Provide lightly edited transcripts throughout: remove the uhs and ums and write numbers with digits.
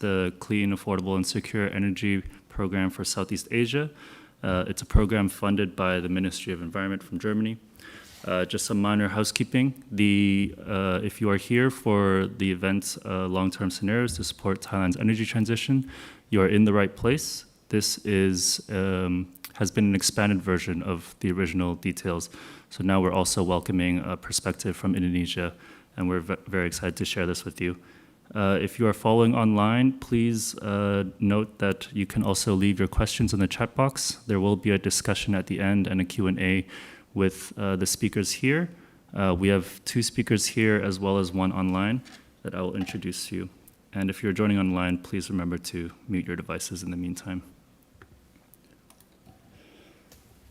the Clean, Affordable, and Secure Energy Program for Southeast Asia. It's a program funded by the Ministry of Environment from Germany. Just some minor housekeeping. If you are here for the event's long-term scenarios to support Thailand's energy transition, you are in the right place. This has been an expanded version of the original details. So now we're also welcoming a perspective from Indonesia, and we're very excited to share this with you. If you are following online, please note that you can also leave your questions in the chat box. There will be a discussion at the end and a Q&A with the speakers here. We have 2 speakers here as well as 1 online that I will introduce to you. And if you're joining online, please remember to mute your devices in the meantime.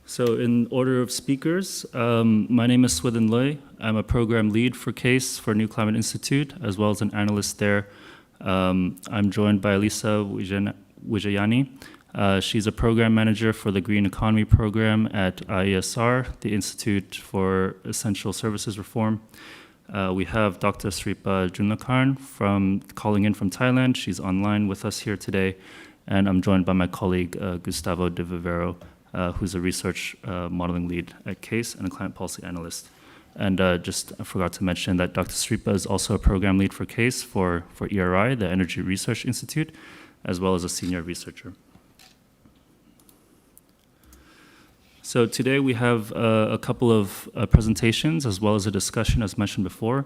So in order of speakers, my name is Swithin. I'm a program lead for CASE for NewClimate Institute, as well as an analyst there. I'm joined by Lisa Wijayani. She's a program manager for the Green Economy program at IESR, the Institute for Essential Services Reform. We have Dr. Siripha Junlakarn calling in from Thailand. She's online with us here today. And I'm joined by my colleague, Gustavo De Vivero, who's a research modeling lead at CASE and a climate policy analyst. And I forgot to mention that Dr. Siripha is also a program lead for CASE for ERI, the Energy Research Institute, as well as a senior researcher. So today we have a couple of presentations as well as a discussion as mentioned before.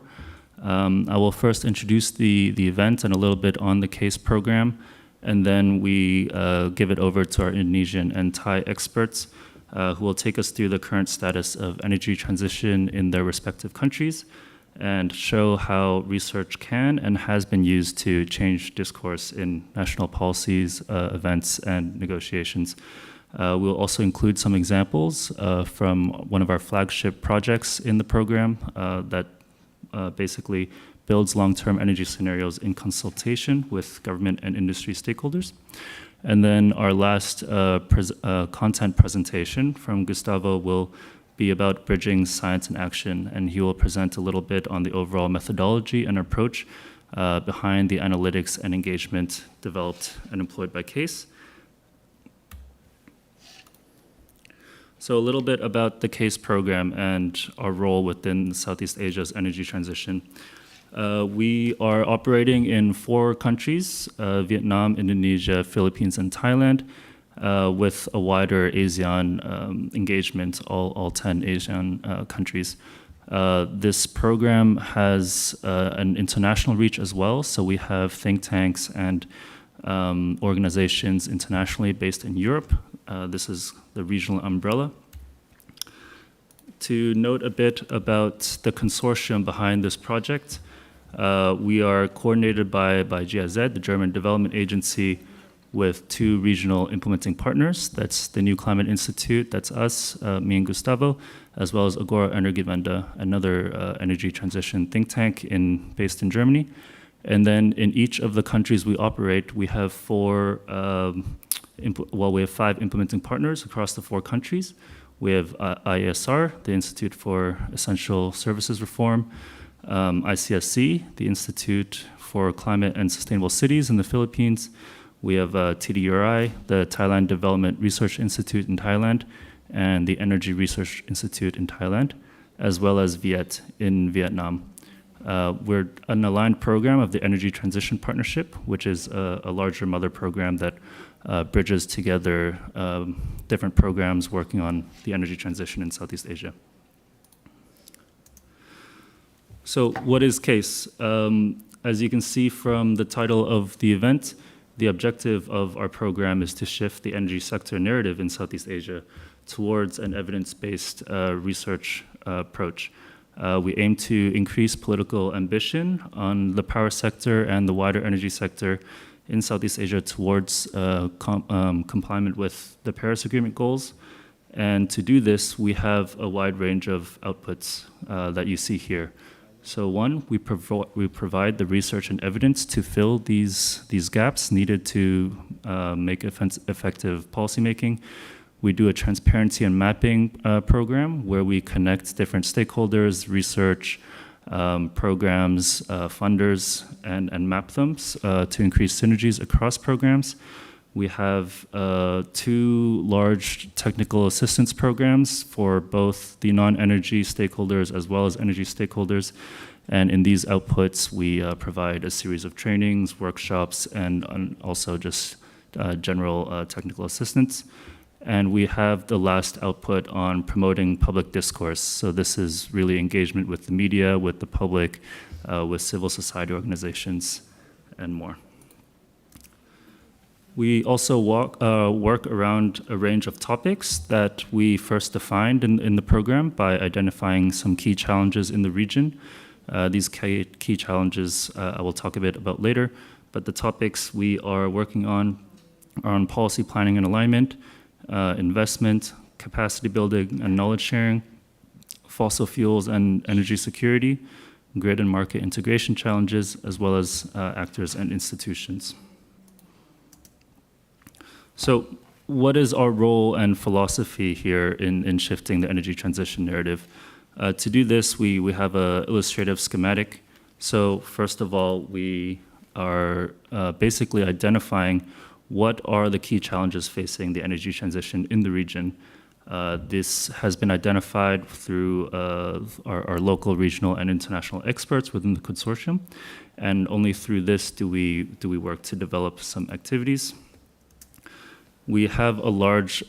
I will first introduce the event and a little bit on the CASE program, and then we give it over to our Indonesian and Thai experts who will take us through the current status of energy transition in their respective countries and show how research can and has been used to change discourse in national policies, events, and negotiations. We'll also include some examples from one of our flagship projects in the program that basically builds long-term energy scenarios in consultation with government and industry stakeholders. And then our last content presentation from Gustavo will be about bridging science and action, and he will present a little bit on the overall methodology and approach behind the analytics and engagement developed and employed by CASE. So a little bit about the CASE program and our role within Southeast Asia's energy transition. We are operating in 4 countries, Vietnam, Indonesia, Philippines, and Thailand, with a wider ASEAN engagement, all 10 Asian countries. This program has an international reach as well, so we have think tanks and organizations internationally based in Europe. This is the regional umbrella. To note a bit about the consortium behind this project, we are coordinated by GIZ, the German Development Agency, with 2 regional implementing partners. That's the NewClimate Institute, that's us, me and Gustavo, as well as Agora Energiewende, another energy transition think tank based in Germany. And then in each of the countries we operate, we have 5 implementing partners across the 4 countries. We have IESR, the Institute for Essential Services Reform, ICSC, the Institute for Climate and Sustainable Cities in the Philippines. We have TDRI, the Thailand Development Research Institute in Thailand, and the Energy Research Institute in Thailand, as well as Viet in Vietnam. We're an aligned program of the Energy Transition Partnership, which is a larger mother program that bridges together different programs working on the energy transition in Southeast Asia. So what is CASE? As you can see from the title of the event, the objective of our program is to shift the energy sector narrative in Southeast Asia towards an evidence-based research approach. We aim to increase political ambition on the power sector and the wider energy sector in Southeast Asia towards compliance with the Paris Agreement goals. And to do this, we have a wide range of outputs that you see here. So 1, we provide the research and evidence to fill these gaps needed to make effective policymaking. We do a transparency and mapping program where we connect different stakeholders, research, programs, funders, and map them to increase synergies across programs. We have 2 large technical assistance programs for both the non-energy stakeholders as well as energy stakeholders. And in these outputs, we provide a series of trainings, workshops, and also just general technical assistance. And we have the last output on promoting public discourse. So this is really engagement with the media, with the public, with civil society organizations, and more. We also work around a range of topics that we first defined in the program by identifying some key challenges in the region. These key challenges I will talk a bit about later, but the topics we are working on are on policy planning and alignment, investment, capacity building and knowledge sharing, fossil fuels and energy security, grid and market integration challenges, as well as actors and institutions. So what is our role and philosophy here in shifting the energy transition narrative? To do this, we have an illustrative schematic. So first of all, we are basically identifying what are the key challenges facing the energy transition in the region. This has been identified through our local, regional, and international experts within the consortium. And only through this do we work to develop some activities. We have a large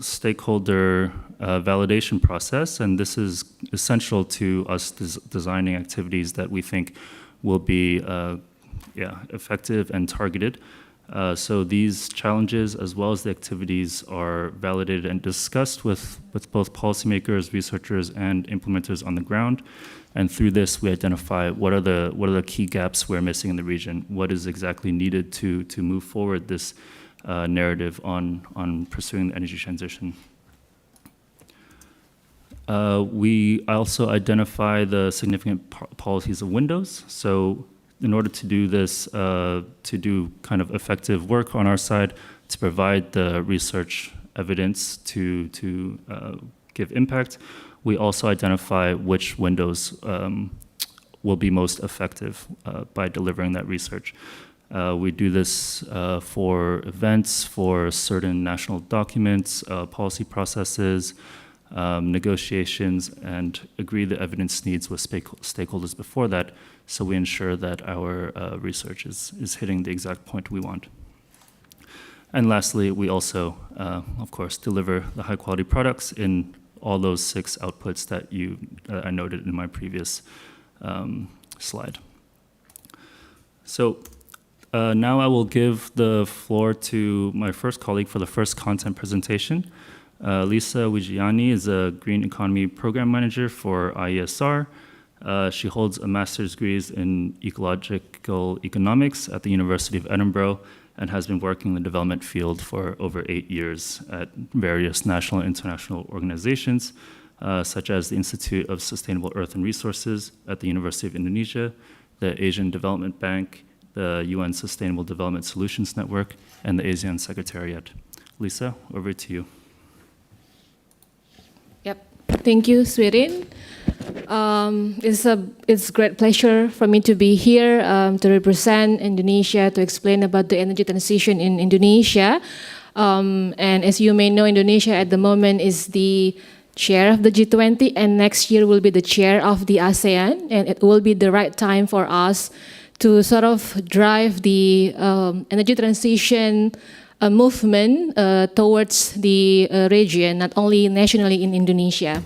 stakeholder validation process, and this is essential to us designing activities that we think will be effective and targeted. So these challenges, as well as the activities, are validated and discussed with both policymakers, researchers, and implementers on the ground. And through this, we identify what are the key gaps we're missing in the region, what is exactly needed to move forward this narrative on pursuing the energy transition. We also identify the significant policies of windows. So in order to do this, to do kind of effective work on our side, to provide the research evidence to give impact, we also identify which windows will be most effective by delivering that research. We do this for events, for certain national documents, policy processes, negotiations, and agree the evidence needs with stakeholders before that, so we ensure that our research is hitting the exact point we want. And lastly, we also, of course, deliver the high-quality products in all those 6 outputs that I noted in my previous slide. So now I will give the floor to my first colleague for the first content presentation. Lisa Wijayani is a Green Economy Program Manager for IESR. She holds a master's degree in ecological economics at the University of Edinburgh and has been working in the development field for over 8 years at various national and international organizations, such as the Institute of Sustainable Earth and Resources at the University of Indonesia, the Asian Development Bank, the UN Sustainable Development Solutions Network, and the ASEAN Secretariat. Lisa, over to you. Yep, thank you, Swithin. It's a great pleasure for me to be here to represent Indonesia, to explain about the energy transition in Indonesia. And as you may know, Indonesia at the moment is the chair of the G20, and next year will be the chair of the ASEAN, and it will be the right time for us to sort of drive the energy transition movement towards the region, not only nationally in Indonesia.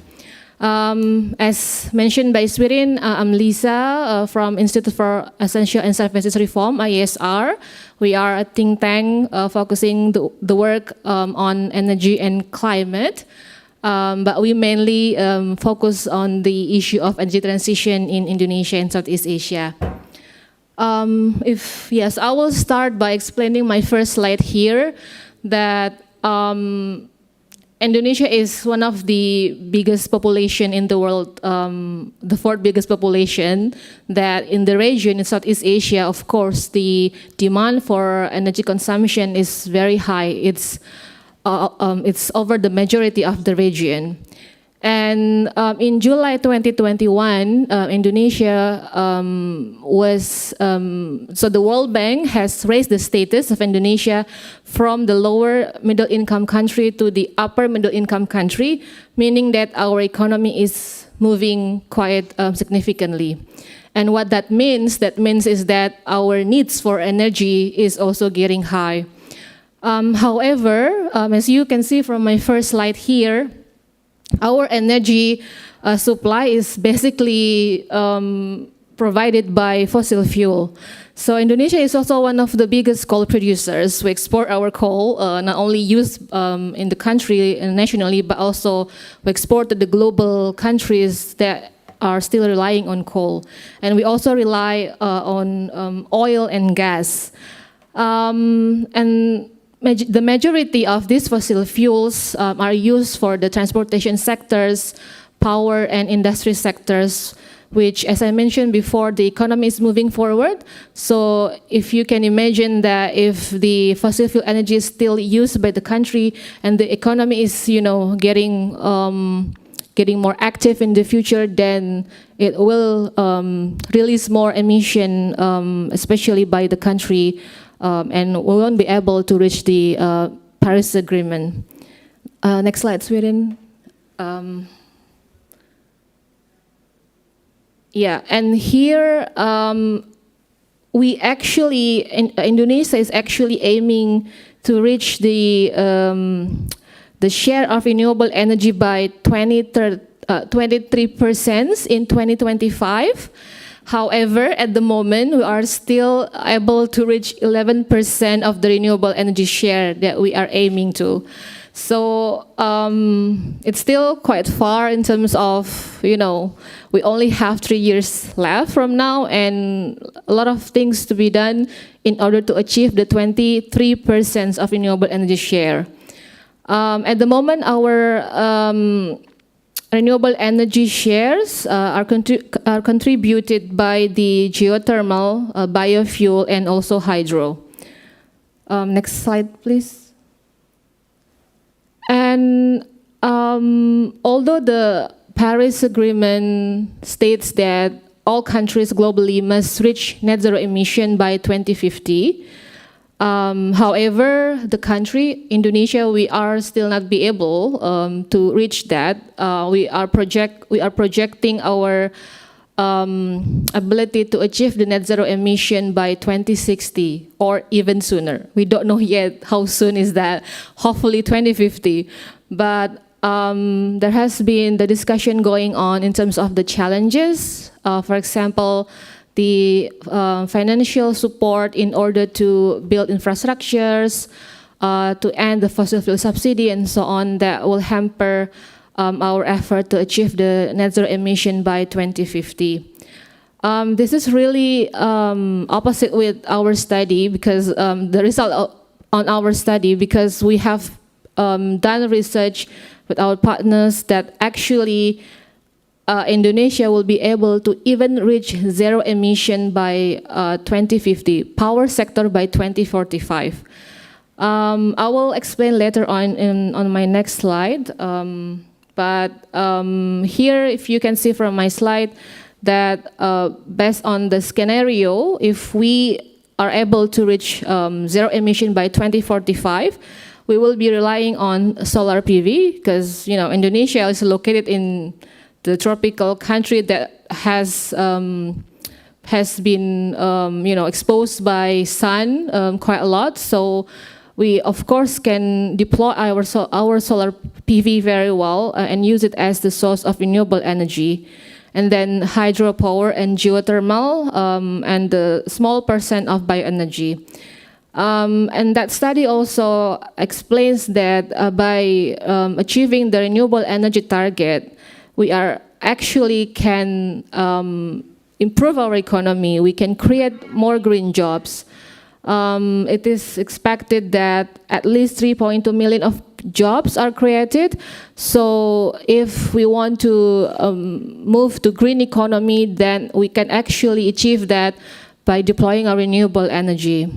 As mentioned by Swithin, I'm Lisa from Institute for Essential and Services Reform, IESR. We are a think tank focusing the work on energy and climate, but we mainly focus on the issue of energy transition in Indonesia and Southeast Asia. Yes, I will start by explaining my first slide here, that Indonesia is one of the biggest population in the world, the 4th biggest population, that in the region in Southeast Asia, of course, the demand for energy consumption is very high. It's over the majority of the region. And in July 2021, Indonesia so the World Bank has raised the status of Indonesia from the lower middle income country to the upper middle income country, meaning that our economy is moving quite significantly. And what that means is that our needs for energy is also getting high. However, as you can see from my first slide here, our energy supply is basically provided by fossil fuel. So Indonesia is also one of the biggest coal producers. We export our coal, not only used in the country and nationally, but also we export to the global countries that are still relying on coal. And we also rely on oil and gas. And the majority of these fossil fuels are used for the transportation sectors, power and industry sectors, which, as I mentioned before, the economy is moving forward. So if you can imagine that if the fossil fuel energy is still used by the country and the economy is, getting more active in the future, then it will release more emission, especially by the country, and we won't be able to reach the Paris Agreement. Next slide, Swithin. Yeah, and here Indonesia is actually aiming to reach the share of renewable energy by 23% in 2025. However, at the moment, we are still able to reach 11% of the renewable energy share that we are aiming to. So it's still quite far in terms of, we only have 3 years left from now and a lot of things to be done in order to achieve the 23% of renewable energy share. At the moment, our renewable energy shares are contributed by the geothermal, biofuel, and also hydro. Next slide, please. And although the Paris Agreement states that all countries globally must reach net zero emission by 2050, however, the country, Indonesia, we are still not be able to reach that. We are projecting our ability to achieve the net zero emission by 2060 or even sooner. We don't know yet how soon is that. Hopefully 2050. But there has been the discussion going on in terms of the challenges. For example, the financial support in order to build infrastructures, to end the fossil fuel subsidy and so on, that will hamper our effort to achieve the net zero emission by 2050. This is really opposite with our study because the result on our study, because we have done research with our partners that actually Indonesia will be able to even reach zero emission by 2050, power sector by 2045. I will explain later on my next slide. But here, if you can see from my slide, that based on the scenario, if we are able to reach zero emission by 2045, we will be relying on solar PV because Indonesia is located in the tropical country that has been exposed by sun quite a lot. So we of course can deploy our solar PV very well and use it as the source of renewable energy. And then hydropower and geothermal and the small percent of bioenergy. And that study also explains that by achieving the renewable energy target, we are actually can improve our economy. We can create more green jobs. It is expected that at least 3.2 million of jobs are created. So if we want to move to green economy, then we can actually achieve that by deploying our renewable energy.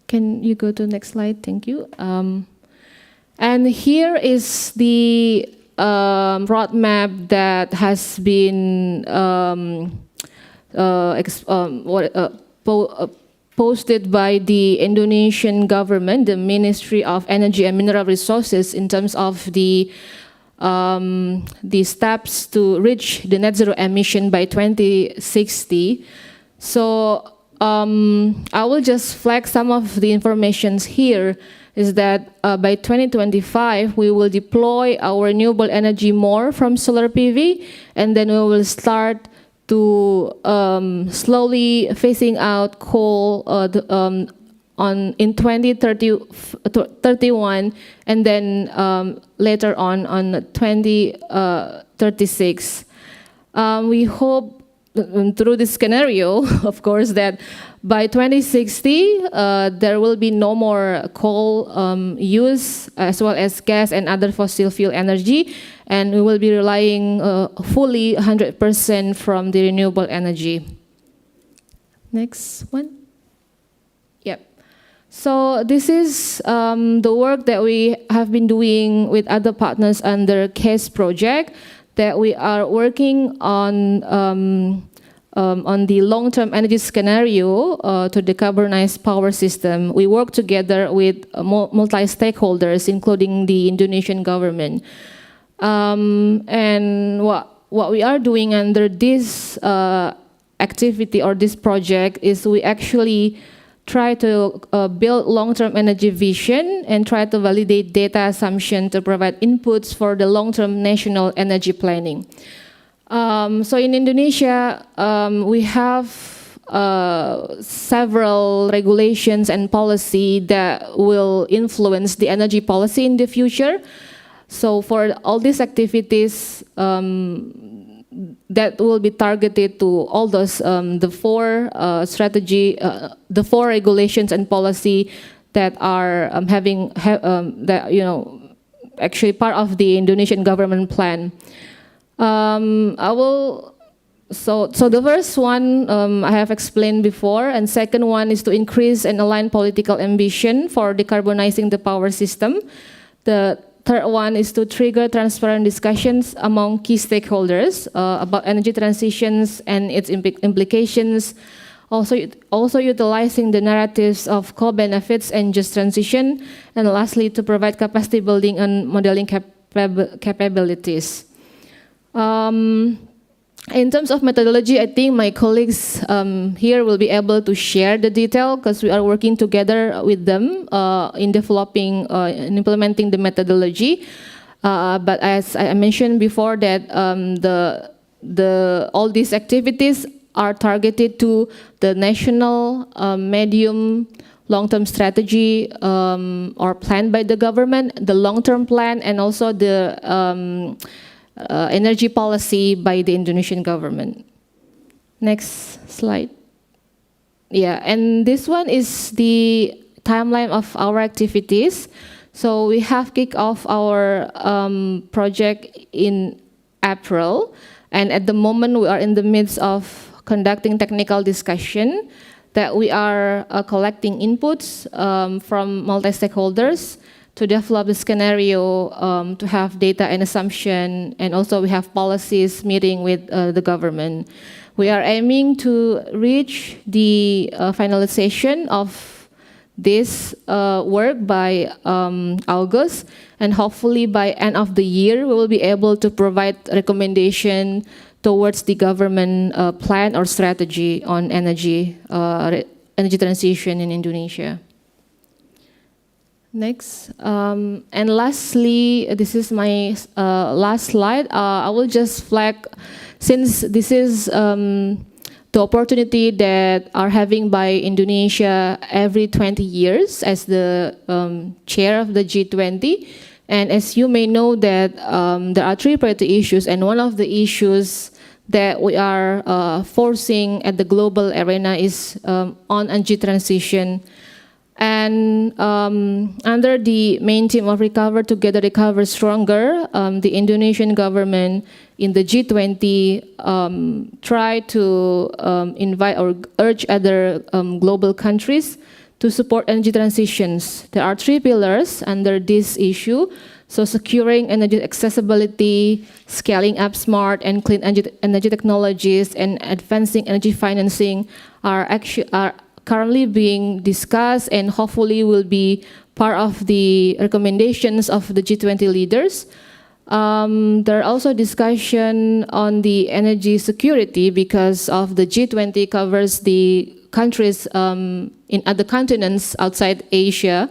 Can you go to the next slide? Thank you. And here is the roadmap that has been posted by the Indonesian government, the Ministry of Energy and Mineral Resources, in terms of the steps to reach the net zero emission by 2060. So I will just flag some of the informations here. Is that by 2025, we will deploy our renewable energy more from solar PV, and then we will start to slowly phasing out coal in 2031, and then later on 2036. We hope through this scenario, of course, that by 2060, there will be no more coal use, as well as gas and other fossil fuel energy, and we will be relying fully 100% from the renewable energy. Next one. Yep. So this is the work that we have been doing with other partners under CASE project, that we are working on the long-term energy scenario to decarbonize power system. We work together with multi-stakeholders, including the Indonesian government. And what we are doing under this activity or this project is we actually try to build long-term energy vision and try to validate data assumption to provide inputs for the long-term national energy planning. So in Indonesia, we have several regulations and policy that will influence the energy policy in the future. So for all these activities, that will be targeted to all those the four regulations and policy that are actually part of the Indonesian government plan. So the first one I have explained before, and second one is to increase and align political ambition for decarbonizing the power system. The third one is to trigger transparent discussions among key stakeholders about energy transitions and its implications. Also utilizing the narratives of co-benefits and just transition. And lastly, to provide capacity building and modeling capabilities. In terms of methodology, I think my colleagues here will be able to share the detail, because we are working together with them in developing and implementing the methodology. But as I mentioned before, that all these activities are targeted to the national medium long-term strategy or plan by the government, the long-term plan, and also the energy policy by the Indonesian government. Next slide. Yeah, and this one is the timeline of our activities. So we have kicked off our project in April, and at the moment we are in the midst of conducting technical discussion, that we are collecting inputs from multi-stakeholders to develop the scenario, to have data and assumption, and also we have policies meeting with the government. We are aiming to reach the finalization of this work by August, and hopefully by end of the year we will be able to provide recommendation towards the government plan or strategy on energy transition in Indonesia. Next, and lastly, this is my last slide. I will just flag, since this is the opportunity that are having by Indonesia every 20 years as the chair of the G20, and as you may know that there are three priority issues, and one of the issues that we are forcing at the global arena is on energy transition. And under the main theme of Recover Together, Recover Stronger, the Indonesian government in the G20 try to invite or urge other global countries to support energy transitions. There are three pillars under this issue. So securing energy accessibility, scaling up smart and clean energy technologies, and advancing energy financing are currently being discussed and hopefully will be part of the recommendations of the G20 leaders. There are also discussion on the energy security because of the G20 covers the countries in other continents outside Asia.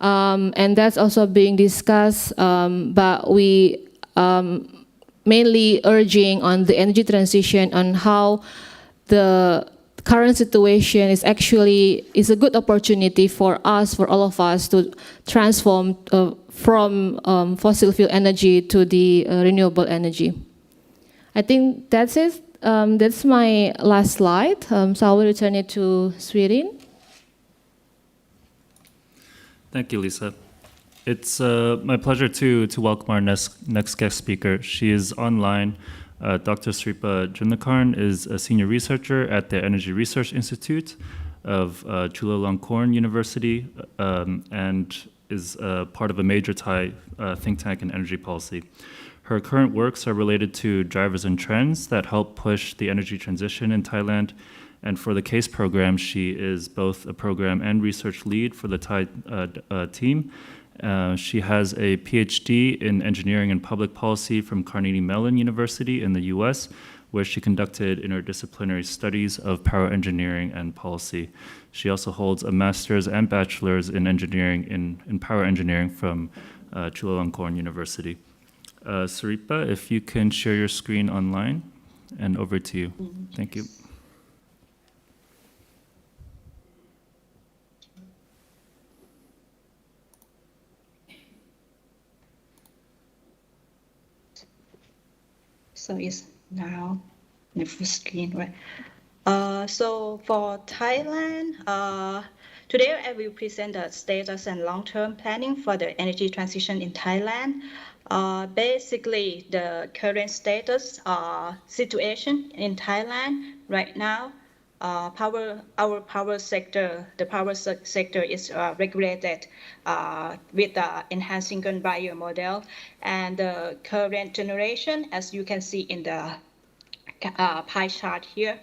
And that's also being discussed, but we mainly urging on the energy transition, on how the current situation is a good opportunity for us, for all of us, to transform from fossil fuel energy to the renewable energy. I think that's it. That's my last slide. So I will return it to Swithin. Thank you, Lisa. It's my pleasure to welcome our next guest speaker. She is online. Dr. Siripha Junlakarn is a senior researcher at the Energy Research Institute of Chulalongkorn University and is part of a major Thai think tank in energy policy. Her current works are related to drivers and trends that help push the energy transition in Thailand. And for the CASE program, she is both a program and research lead for the Thai team. She has a PhD in engineering and public policy from Carnegie Mellon University in the US, where she conducted interdisciplinary studies of power engineering and policy. She also holds a master's and bachelor's in engineering in power engineering from Chulalongkorn University. Siripha, if you can share your screen online, and over to you. Thank you. So it's now the full screen, right? So for Thailand, today I will present the status and long-term planning for the energy transition in Thailand. Basically, the current status situation in Thailand right now, our power sector, the power sector is regulated with the enhanced single buyer model, and the current generation, as you can see in the pie chart here,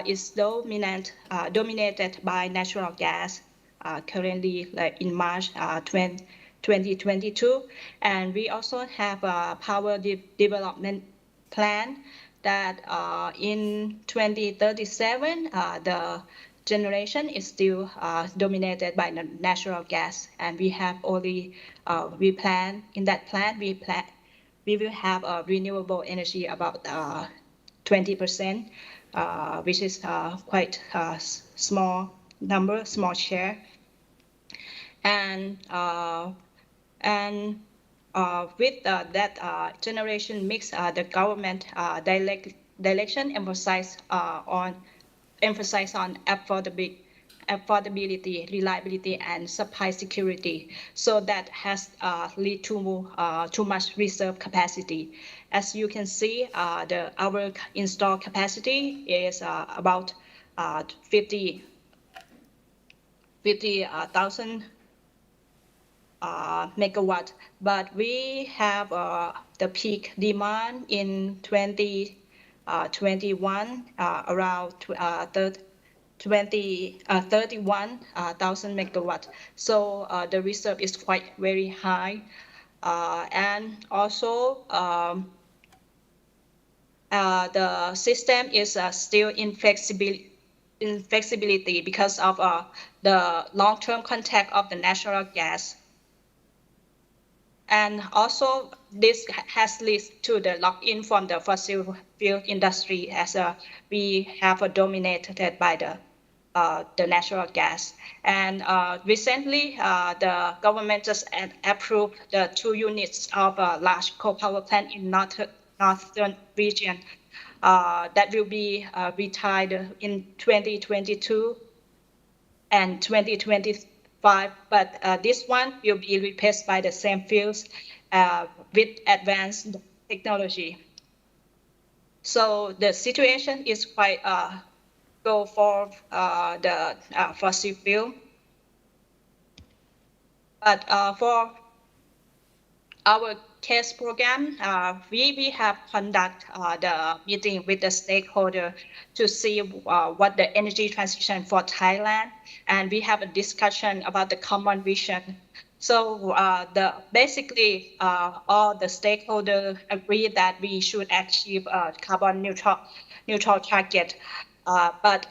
is dominated by natural gas. Currently, like in March 2022, and we also have a power development plan that in 2037, the generation is still dominated by natural gas, and we have only we will have a renewable energy about 20%, which is quite a small number, small share, and with that generation mix, the government direction emphasize on affordability, reliability, and supply security. So that has lead to too much reserve capacity. As you can see, our installed capacity is about 50,000 megawatt, but we have the peak demand in 2021 around 31,000 megawatt. So the reserve is quite very high, and also the system is still in flexibility because of the long-term contact of the natural gas. And also, this has led to the lock-in from the fossil fuel industry, as we have dominated by the natural gas. And recently, the government just approved the 2 units of a large coal power plant in northern region that will be retired in 2022 and 2025. But this one will be replaced by the same fields with advanced technology. So the situation is quite go for the fossil fuel. But for our CASE program, we have conduct the meeting with the stakeholder to see what the energy transition for Thailand, and we have a discussion about the common vision. So basically all the stakeholders agree that we should achieve a carbon neutral target, but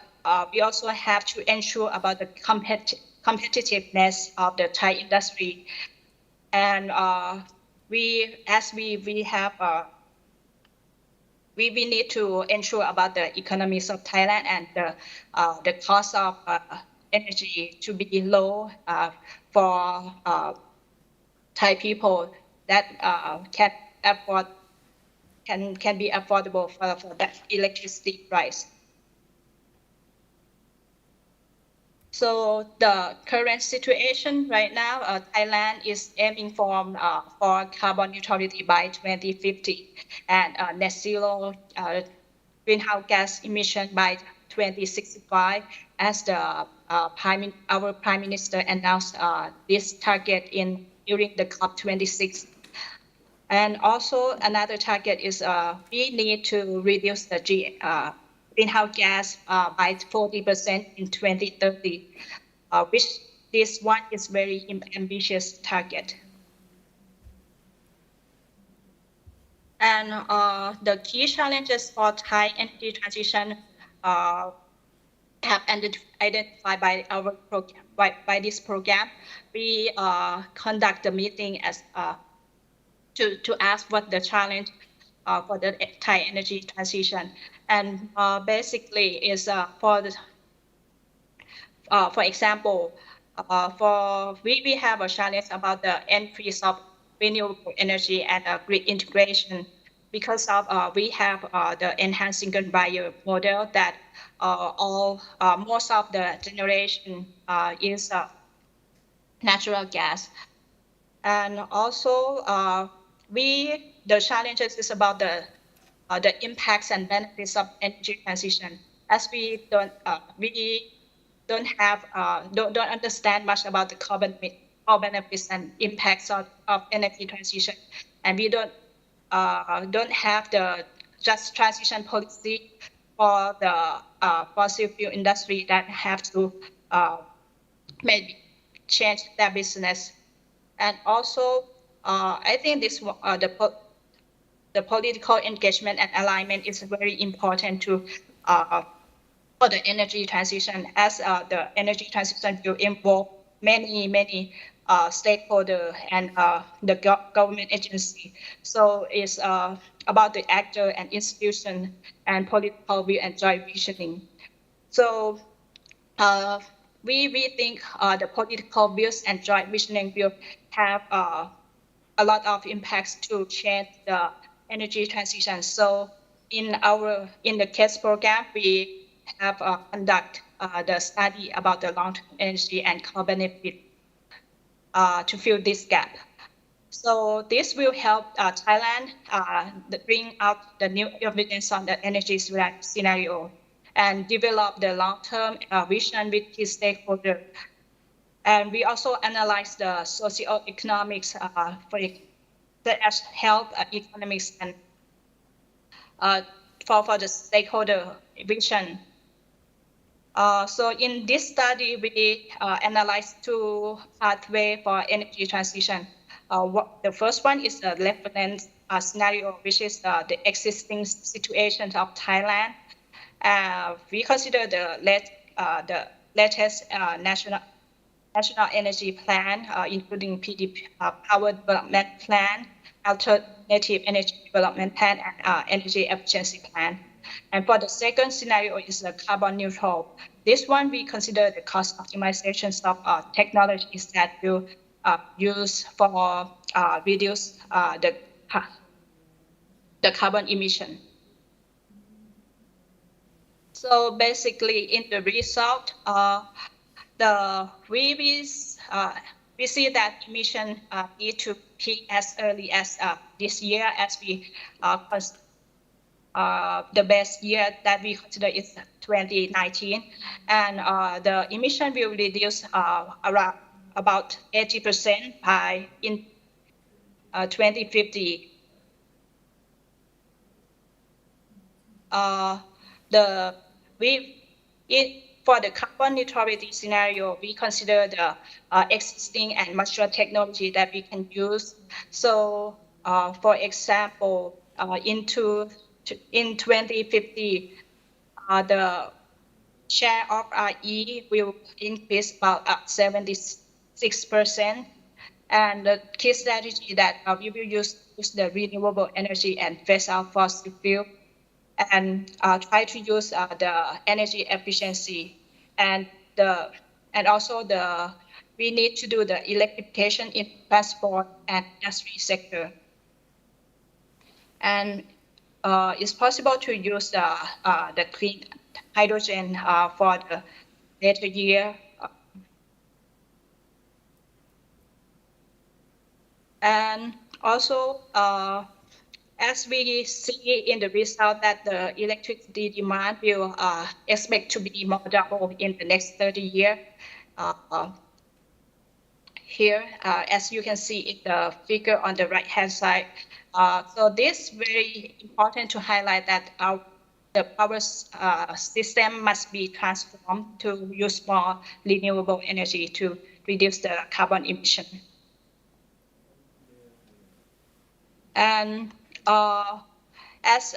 we also have to ensure about the competitiveness of the Thai industry. And we need to ensure about the economies of Thailand and the cost of energy to be low for Thai people that can be affordable for that electricity price. So the current situation right now, Thailand is aiming for carbon neutrality by 2050 and net zero greenhouse gas emission by 2065, as our Prime Minister announced this target during the COP26. And also another target is we need to reduce the greenhouse gas by 40% in 2030, which this one is very ambitious target. And the key challenges for Thai energy transition have identified by our program. By this program, we conduct the meeting as to ask what the challenge for the Thai energy transition, and basically is for example, we have a challenge about the increase of renewable energy and grid integration, because of we have the enhanced single buyer model that most of the generation is natural gas, and also the challenges is about the impacts and benefits of energy transition, as we don't understand much about the carbon benefits and impacts of energy transition, and we don't have the just transition policy for the fossil fuel industry that have to maybe change their business. And also, I think the political engagement and alignment is very important for the energy transition, as the energy transition will involve many stakeholders and the government agency. So it's about the actor and institution and political will and joint visioning. So we think the political views and joint visioning will have a lot of impacts to change the energy transition. So in the CASE program, we have conduct the study about the long-term energy and carbon benefit to fill this gap. So this will help Thailand bring out the new evidence on the energy scenario and develop the long-term vision with key stakeholders. And we also analyze the socio-economics such as health, economics, and for the stakeholder vision. So in this study, we analyzed two pathways for energy transition. The first one is the reference scenario, which is the existing situation of Thailand. We consider the latest national energy plan, including PDP, Power Development Plan, Alternative Energy Development Plan, and Energy Efficiency Plan. And for the second scenario is the carbon neutral. This one we consider the cost optimizations of technologies that will use for reduce the carbon emission. So basically, in the result, we see that emission need to peak as early as this year, as we the best year that we consider is 2019, and the emission will reduce around about 80% 2050, for the carbon neutrality scenario, we consider the existing and mature technology that we can use. So, for example, in 2050, the share of RE will increase about 76%. And the key strategy that we will use the renewable energy and phase out fossil fuel, and try to use the energy efficiency, and also we need to do the electrification in transport and industry sector. And it's possible to use the clean hydrogen for the later year. And also, as we see in the result that the electricity demand will expect to be more double in the next 30 years. Here, as you can see in the figure on the right-hand side. So this is very important to highlight that the power system must be transformed to use more renewable energy to reduce the carbon emission. And as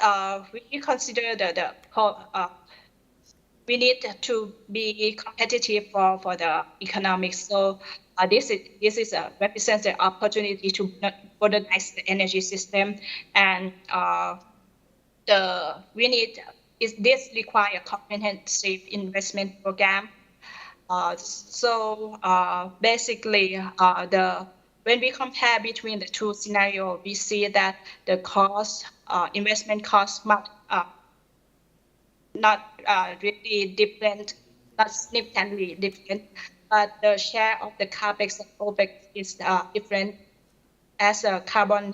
we consider we need to be competitive for the economics. So this represents the opportunity to modernize the energy system, and this requires a comprehensive investment program. Basically, when we compare between the two scenarios, we see that the investment cost not really different, not significantly different, but the share of the capex and opex is different. As a carbon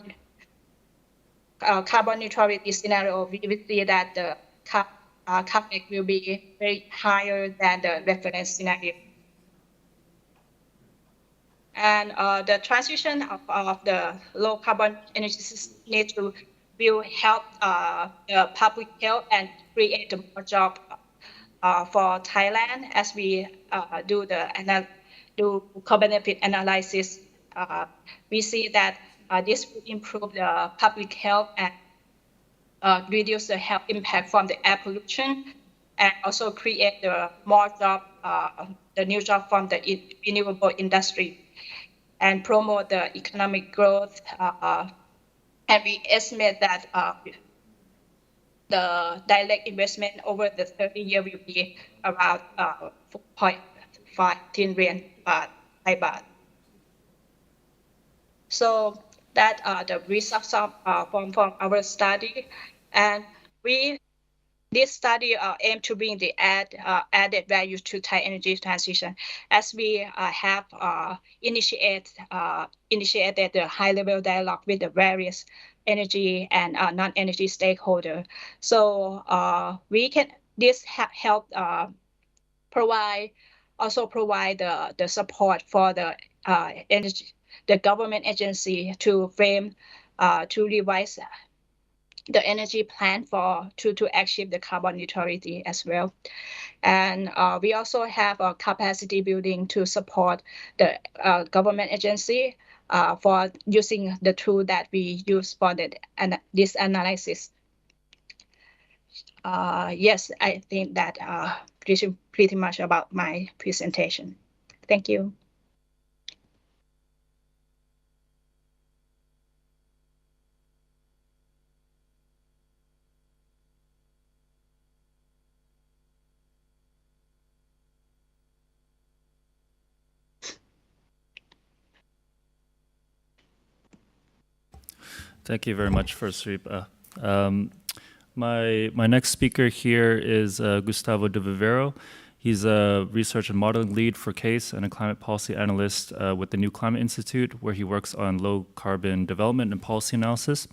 neutrality scenario, we will see that the capex will be very higher than the reference scenario. And the transition of the low carbon energy system will help the public health and create more jobs for Thailand. As we do carbon benefit analysis, we see that this will improve the public health and reduce the health impact from the air pollution, and also create more jobs, the new job from the renewable industry, and promote the economic growth. And we estimate that the direct investment over the 30 years will be around 4.5 trillion Thai baht. So that are the results from our study, and this study aimed to bring the added value to Thai energy transition, as we have initiated the high-level dialogue with the various energy and non-energy stakeholders. So this help provide the support for the government agency to frame to revise the energy plan to achieve the carbon neutrality as well. And we also have a capacity building to support the government agency for using the tool that we use for this analysis. Yes, I think that pretty much about my presentation. Thank you. Thank you very much for Siripha. My next speaker here is Gustavo De Vivero. He's a research and modeling lead for CASE and a climate policy analyst with the NewClimate Institute, where he works on low carbon development and policy analysis.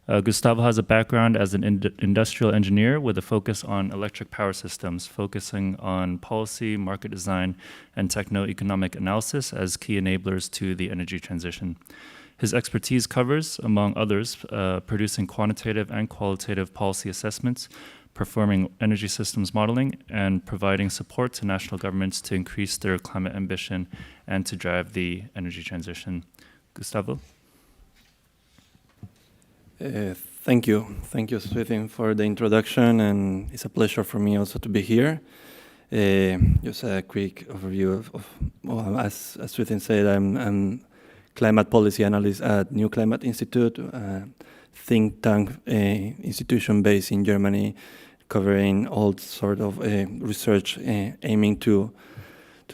Gustavo has a background as an industrial engineer with a focus on electric power systems, focusing on policy, market design, and techno-economic analysis as key enablers to the energy transition. His expertise covers, among others, producing quantitative and qualitative policy assessments, performing energy systems modeling, and providing support to national governments to increase their climate ambition and to drive the energy transition. Gustavo? Thank you, Swithin, for the introduction, and it's a pleasure for me also to be here. Just a quick overview well, as Swithin said, I'm climate policy analyst at NewClimate Institute, a think tank institution based in Germany, covering all sort of research aiming to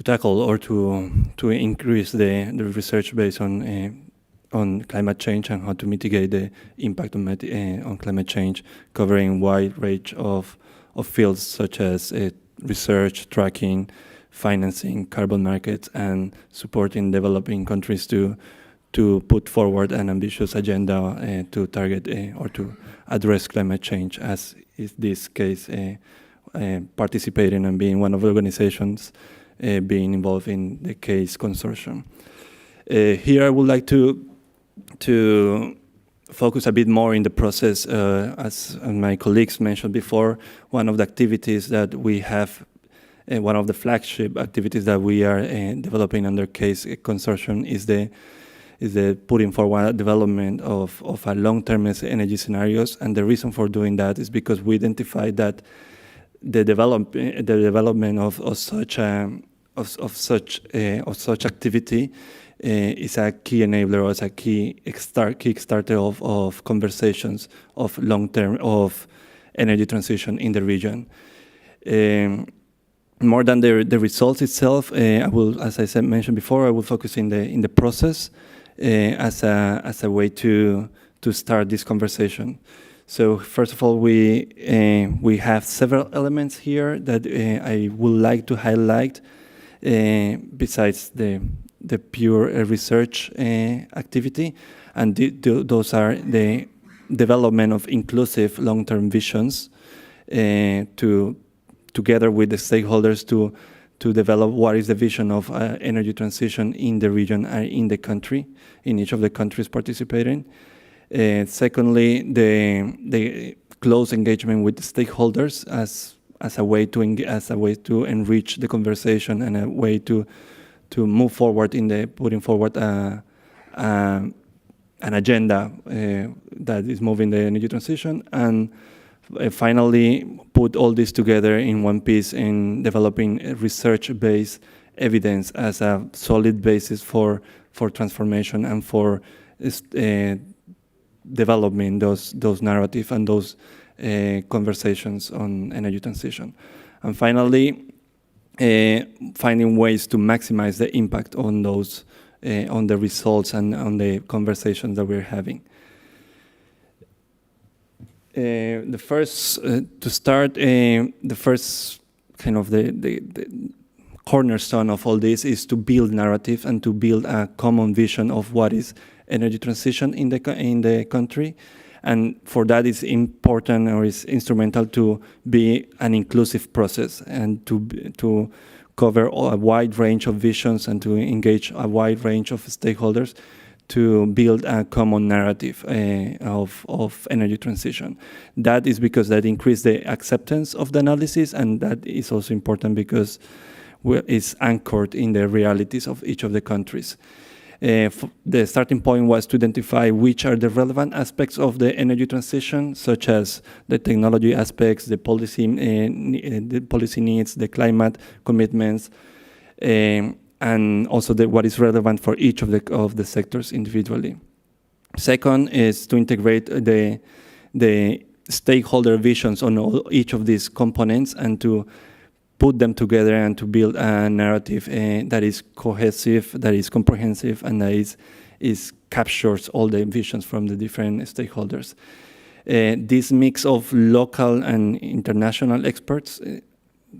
tackle or to increase the research based on climate change and how to mitigate the impact on climate change, covering wide range of fields such as research, tracking, financing, carbon markets, and supporting developing countries to put forward an ambitious agenda to target or to address climate change, as is this case participating and being one of the organizations being involved in the case consortium. Here I would like to focus a bit more in the process, as my colleagues mentioned before. One of the activities that we have, one of the flagship activities that we are developing under case consortium is the putting forward development of a long-term energy scenarios. And the reason for doing that is because we identified that the development of such activity is a key enabler, or is a key kickstarter of conversations of long-term of energy transition in the region. More than the results itself, I will, as I mentioned before, I will focus in the process as a way to start this conversation. So first of all, we have several elements here that I would like to highlight. Besides the pure research activity, and those are the development of inclusive long-term visions together with the stakeholders to develop what is the vision of energy transition in the region and in the country, in each of the countries participating. Secondly, the close engagement with the stakeholders as a way to enrich the conversation and a way to move forward in the putting forward an agenda that is moving the energy transition, and finally put all this together in one piece in developing research-based evidence as a solid basis for transformation and for developing those narrative and those conversations on energy transition. And finally, finding ways to maximize the impact on those, on the results and on the conversations that we're having. The first, to start, the first kind of the cornerstone of all this is to build narrative and to build a common vision of what is energy transition in the country. And for that, it's important or it's instrumental to be an inclusive process and to cover a wide range of visions and to engage a wide range of stakeholders to build a common narrative of energy transition. That is because that increases the acceptance of the analysis, and that is also important because it's anchored in the realities of each of the countries. The starting point was to identify which are the relevant aspects of the energy transition, such as the technology aspects, the policy needs, the climate commitments, and also what is relevant for each of the sectors individually. Second is to integrate the stakeholder visions on each of these components and to put them together and to build a narrative that is cohesive, that is comprehensive, and that captures all the visions from the different stakeholders. This mix of local and international experts,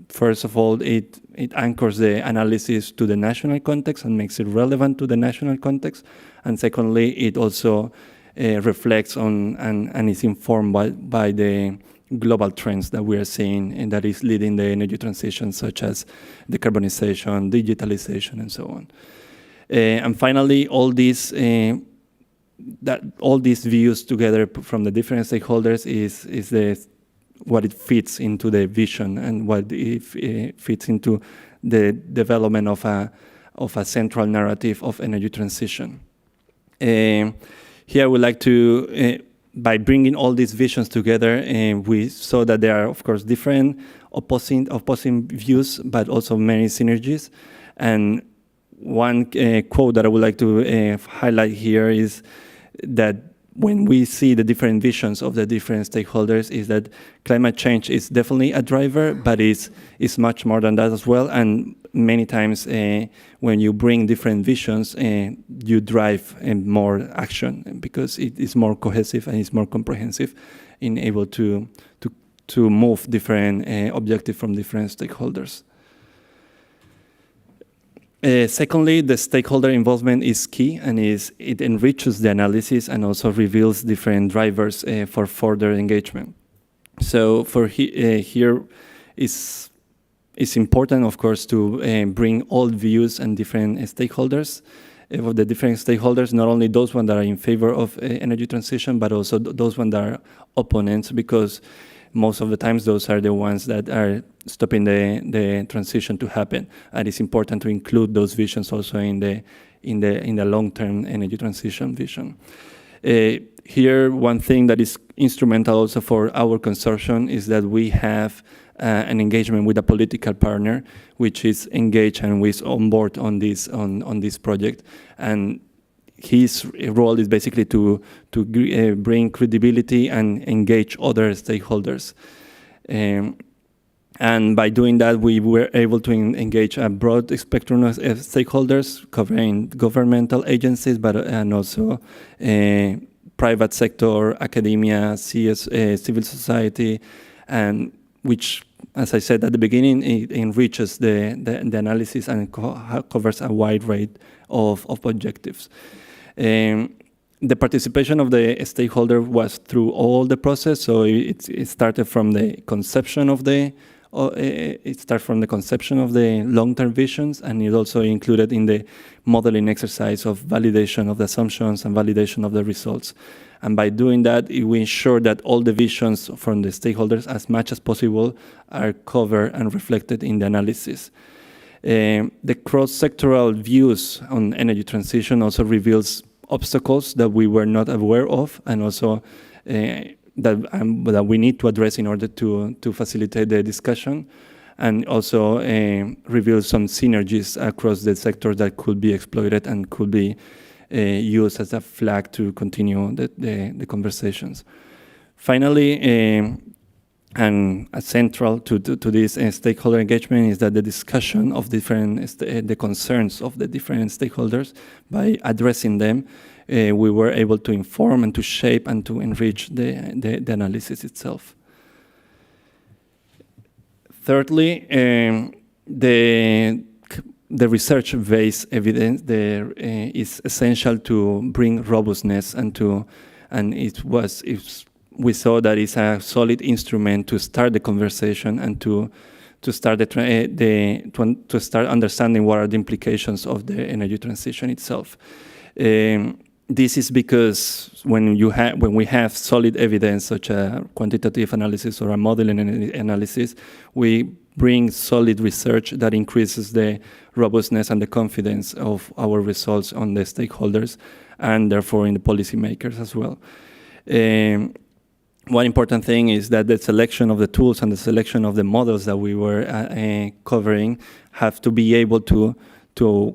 first of all, it anchors the analysis to the national context and makes it relevant to the national context. And secondly, it also reflects on and is informed by the global trends that we are seeing and that is leading the energy transition, such as decarbonization, digitalization, and so on. And finally, all this that all these views together from the different stakeholders is what it fits into the vision and what it fits into the development of a central narrative of energy transition. Here I would like to, by bringing all these visions together, we saw that there are, of course, different opposing views, but also many synergies. And one quote that I would like to highlight here is that when we see the different visions of the different stakeholders, is that climate change is definitely a driver, but is much more than that as well. And many times when you bring different visions, you drive more action because it is more cohesive and it's more comprehensive in able to move different objectives from different stakeholders. Secondly, the stakeholder involvement is key, and it enriches the analysis and also reveals different drivers for further engagement. So for here is important, of course, to bring all views and different stakeholders, of the different stakeholders, not only those ones that are in favor of energy transition, but also those ones that are opponents, because most of the times those are the ones that are stopping the transition to happen. And it's important to include those visions also in the long-term energy transition vision. Here, one thing that is instrumental also for our consortium is that we have an engagement with a political partner, which is engaged and is on board on this project. And his role is basically to bring credibility and engage other stakeholders. And by doing that, we were able to engage a broad spectrum of stakeholders, covering governmental agencies, and also private sector, academia, civil society, and which, as I said at the beginning, it enriches the analysis and covers a wide range of objectives. The participation of the stakeholder was through all the process, so it started from the conception of the long-term visions, and it also included in the modeling exercise of validation of the assumptions and validation of the results. And by doing that, we ensure that all the visions from the stakeholders, as much as possible, are covered and reflected in the analysis. The cross-sectoral views on energy transition also reveals obstacles that we were not aware of, and also that we need to address in order to facilitate the discussion, and also reveal some synergies across the sector that could be exploited and could be used as a flag to continue the conversations. Finally, and central to this stakeholder engagement is that the discussion of the concerns of the different stakeholders, by addressing them, we were able to inform and to shape and to enrich the analysis itself. Thirdly, the research-based evidence there is essential to bring robustness we saw that it's a solid instrument to start the conversation and to start to start understanding what are the implications of the energy transition itself. This is because when we have solid evidence, such as quantitative analysis or a modeling analysis, we bring solid research that increases the robustness and the confidence of our results on the stakeholders, and therefore in the policymakers as well. One important thing is that the selection of the tools and the selection of the models that we were covering have to be able to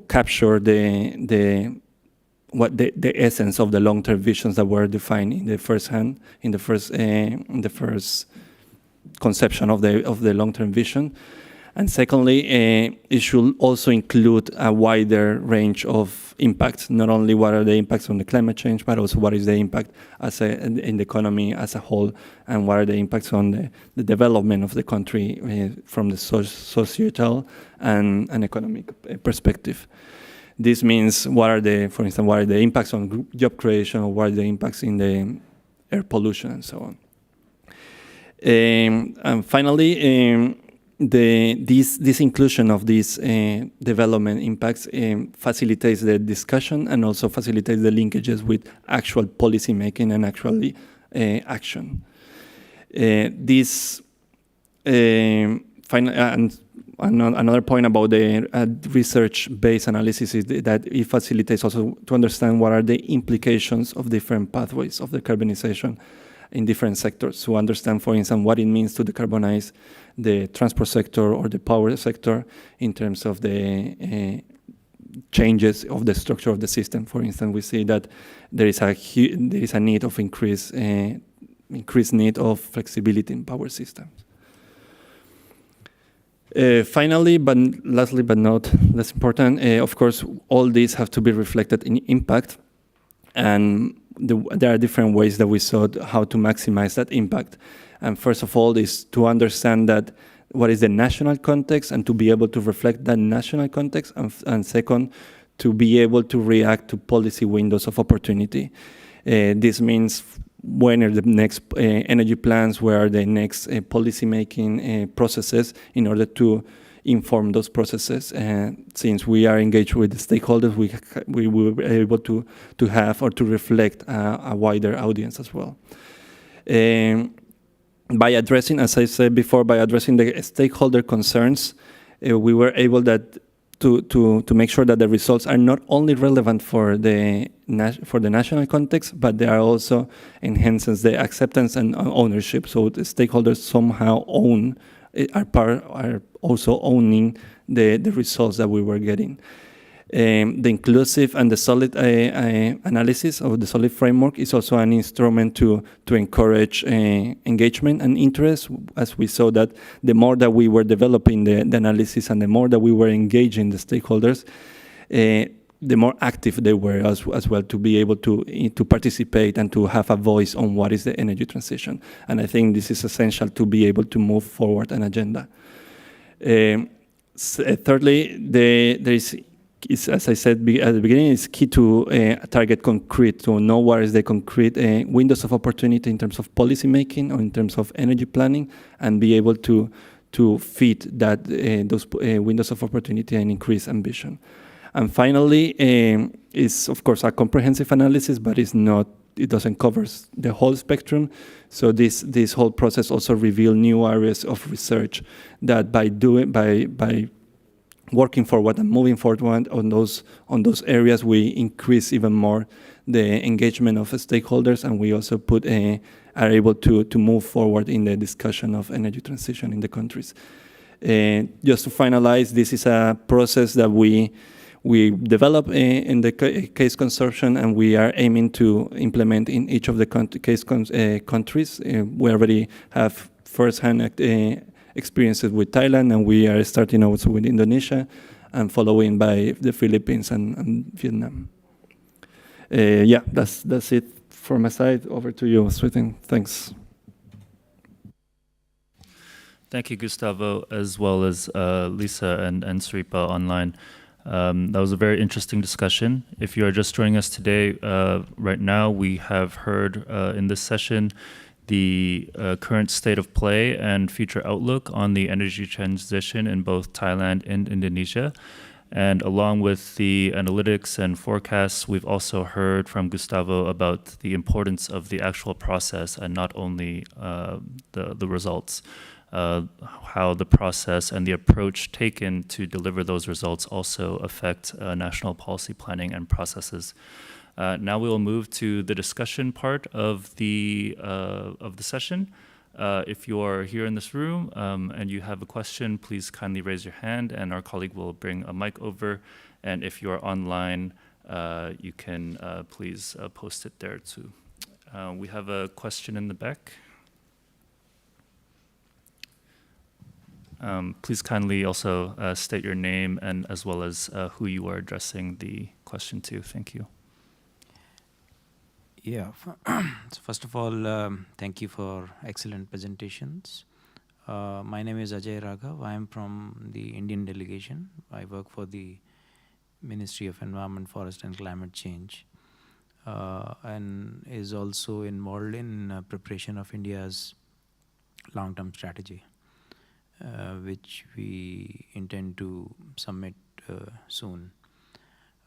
capture the essence of the long-term visions that were defined in the first conception of the long-term vision. And secondly, it should also include a wider range of impacts, not only what are the impacts on the climate change, but also what is the impact in the economy as a whole, and what are the impacts on the development of the country from the societal and economic perspective. This means for instance, what are the impacts on job creation, or what are the impacts in the air pollution, and so on. And finally, this inclusion of these development impacts facilitates the discussion and also facilitates the linkages with actual policy making and actually action. Another point about the research-based analysis is that it facilitates also to understand what are the implications of different pathways of decarbonization in different sectors. To understand, for instance, what it means to decarbonize the transport sector or the power sector in terms of the changes of the structure of the system. For instance, we see that there is a need of increased need of flexibility in power systems. Finally, but lastly but not less important, of course, all these have to be reflected in impact, and there are different ways that we saw how to maximize that impact. And first of all is to understand that what is the national context and to be able to reflect that national context, and second, to be able to react to policy windows of opportunity. This means when are the next energy plans, where are the next policy-making processes in order to inform those processes. And since we are engaged with the stakeholders, we will be able to have or to reflect a wider audience as well. By addressing, as I said before, by addressing the stakeholder concerns, we were able to make sure that the results are not only relevant for the national context, but they are also enhances the acceptance and ownership. So the stakeholders somehow are also owning the results that we were getting. The inclusive and the solid analysis of the solid framework is also an instrument to encourage engagement and interest, as we saw that the more that we were developing the analysis and the more that we were engaging the stakeholders, the more active they were as well to be able to participate and to have a voice on what is the energy transition. And I think this is essential to be able to move forward an agenda. Thirdly, there is, as I said at the beginning, it's key to target concrete, to know what is the concrete windows of opportunity in terms of policy making or in terms of energy planning, and be able to fit that those windows of opportunity and increase ambition. And finally, is of course a comprehensive analysis, but it doesn't cover the whole spectrum. So this whole process also revealed new areas of research that by working forward and moving forward on those areas, we increase even more the engagement of stakeholders, and we also are able to move forward in the discussion of energy transition in the countries. Just to finalize, this is a process that we develop in the case consortium, and we are aiming to implement in each of the countries. We already have first-hand experiences with Thailand, and we are starting also with Indonesia, and following by the Philippines and Vietnam. That's it from my side. Over to you, Swithin. Thanks. Thank you, Gustavo, as well as Lisa and Siripha online. That was a very interesting discussion. If you are just joining us today, right now we have heard in this session the current state of play and future outlook on the energy transition in both Thailand and Indonesia. And along with the analytics and forecasts, we've also heard from Gustavo about the importance of the actual process and not only the results. How the process and the approach taken to deliver those results also affect national policy planning and processes. Now we will move to the discussion part of the session. If you are here in this room and you have a question, please kindly raise your hand, and our colleague will bring a mic over. And if you are online, you can please post it there too. We have a question in the back. Please kindly also state your name and as well as who you are addressing the question to. Thank you. Yeah. So first of all, thank you for excellent presentations. My name is Ajay Raghav. I am from the Indian delegation. I work for the Ministry of Environment, Forest and Climate Change, and is also involved in preparation of India's long-term strategy. which we intend to submit soon.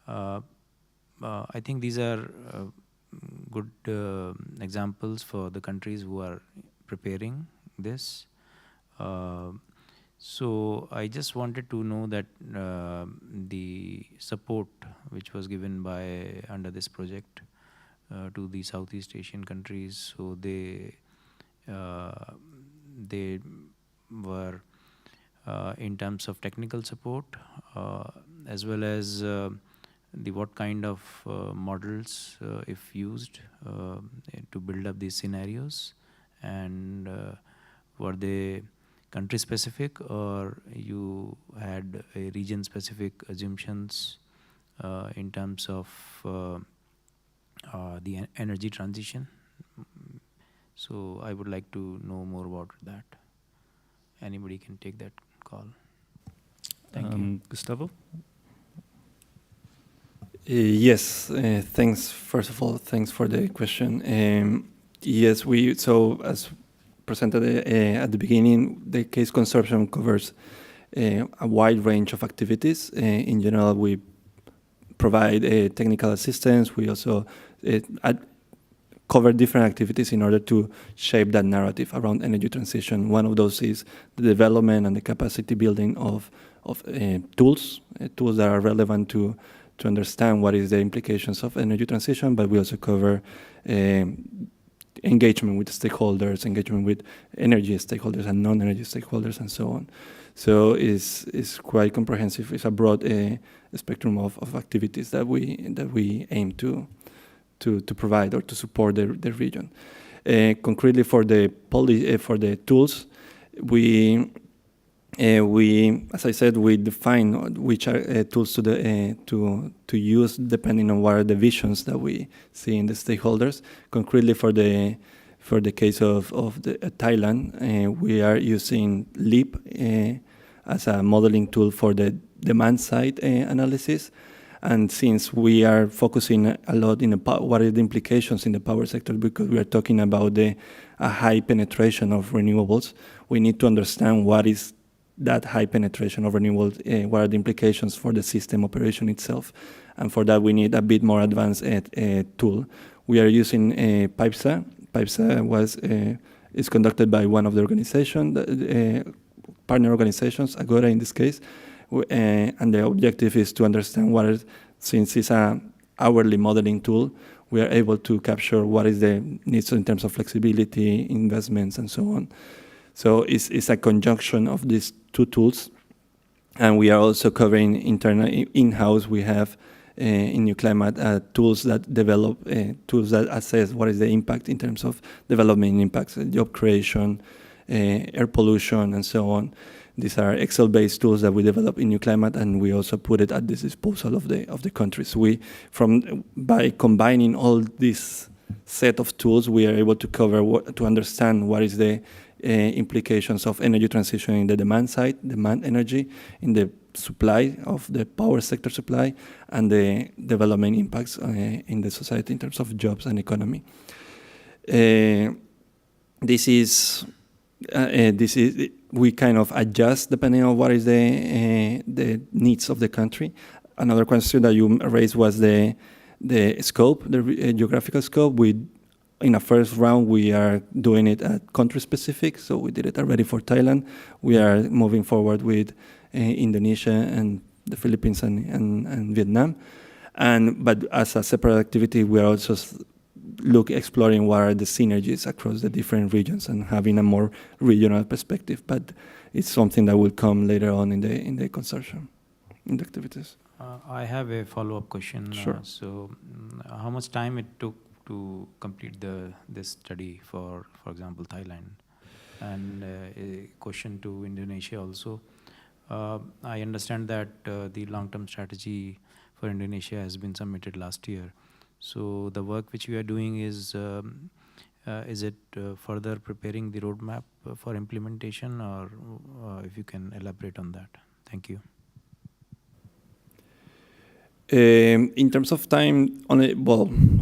I think these are good examples for the countries who are preparing this. So I just wanted to know that the support which was given by under this project to the Southeast Asian countries, so they were in terms of technical support as well as the what kind of models if used to build up these scenarios, and were they country specific or you had a region specific assumptions in terms of the energy transition? So I would like to know more about that. Anybody can take that call. Thank you. Gustavo? Yes, thanks. First of all, thanks for the question. Yes, so as presented at the beginning, the case consortium covers a wide range of activities. In general, we provide technical assistance. We also cover different activities in order to shape that narrative around energy transition. One of those is the development and the capacity building of tools that are relevant to understand what is the implications of energy transition, but we also cover engagement with stakeholders, engagement with energy stakeholders and non-energy stakeholders, and so on. So it's quite comprehensive. It's a broad spectrum of activities that we aim to provide or to support the region. Concretely for the tools, we, as I said, we define which are tools to use depending on what are the visions that we see in the stakeholders. Concretely for the case of Thailand, we are using LEAP as a modeling tool for the demand side analysis. And since we are focusing a lot in what are the implications in the power sector, because we are talking about a high penetration of renewables, we need to understand what is that high penetration of renewables, what are the implications for the system operation itself. And for that, we need a bit more advanced tool. We are using PIPSA. PIPSA is conducted by one of the partner organizations, Agora in this case, and the objective is to understand since it's an hourly modeling tool, we are able to capture what is the needs in terms of flexibility, investments, and so on. So it's a conjunction of these two tools, and we are also covering in-house. We have in NewClimate tools that develop tools that assess what is the impact in terms of development impacts, job creation, air pollution, and so on. These are Excel-based tools that we develop in NewClimate, and we also put it at the disposal of the countries. By combining all this set of tools, we are able to to understand what is the implications of energy transition in the demand side, demand energy, in the supply of the power sector supply, and the development impacts in the society in terms of jobs and economy. We kind of adjust depending on what is the needs of the country. Another question that you raised was the scope, the geographical scope. In a first round, we are doing it at country specific, so we did it already for Thailand. We are moving forward with Indonesia and the Philippines and Vietnam. But as a separate activity, we are also exploring what are the synergies across the different regions and having a more regional perspective. But it's something that will come later on in the consortium, in the activities. I have a follow-up question. Sure. How much time it took to complete this study for example, Thailand? And a question to Indonesia also. I understand that the long-term strategy for Indonesia has been submitted last year. So the work which we are doing is it further preparing the roadmap for implementation, or if you can elaborate on that? Thank you. In terms of time,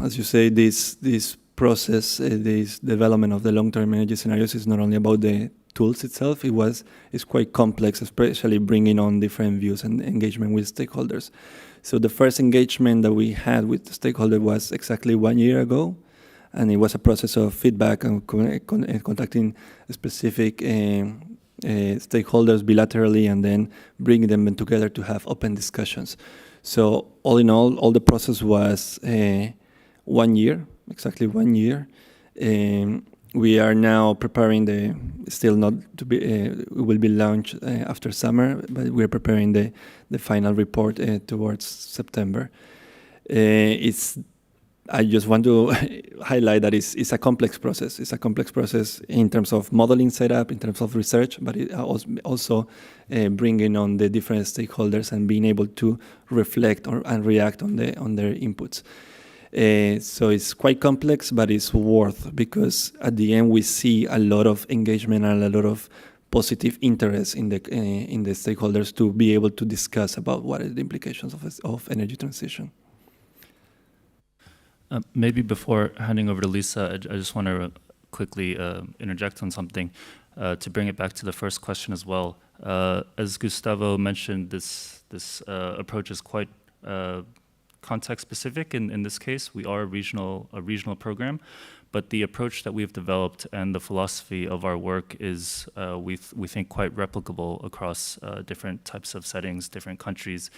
as you say, this process, this development of the long-term energy scenarios is not only about the tools itself, it's quite complex, especially bringing on different views and engagement with stakeholders. So the first engagement that we had with the stakeholder was exactly 1 year ago, and it was a process of feedback and contacting specific stakeholders bilaterally, and then bringing them together to have open discussions. So all in all the process was 1 year, exactly 1 year. We are now preparing still not to be, it will be launched after summer, but we're preparing the final report towards September. I just want to highlight that it's a complex process. It's a complex process in terms of modeling setup, in terms of research, but it also bringing on the different stakeholders and being able to reflect and react on their inputs. So it's quite complex, but it's worth, because at the end we see a lot of engagement and a lot of positive interest in the stakeholders to be able to discuss about what are the implications of energy transition. Maybe before handing over to Lisa, I just want to quickly interject on something to bring it back to the first question as well. As Gustavo mentioned, this approach is quite context specific. In this case, we are a regional program, but the approach that we've developed and the philosophy of our work is, we think, quite replicable across different types of settings, different countries.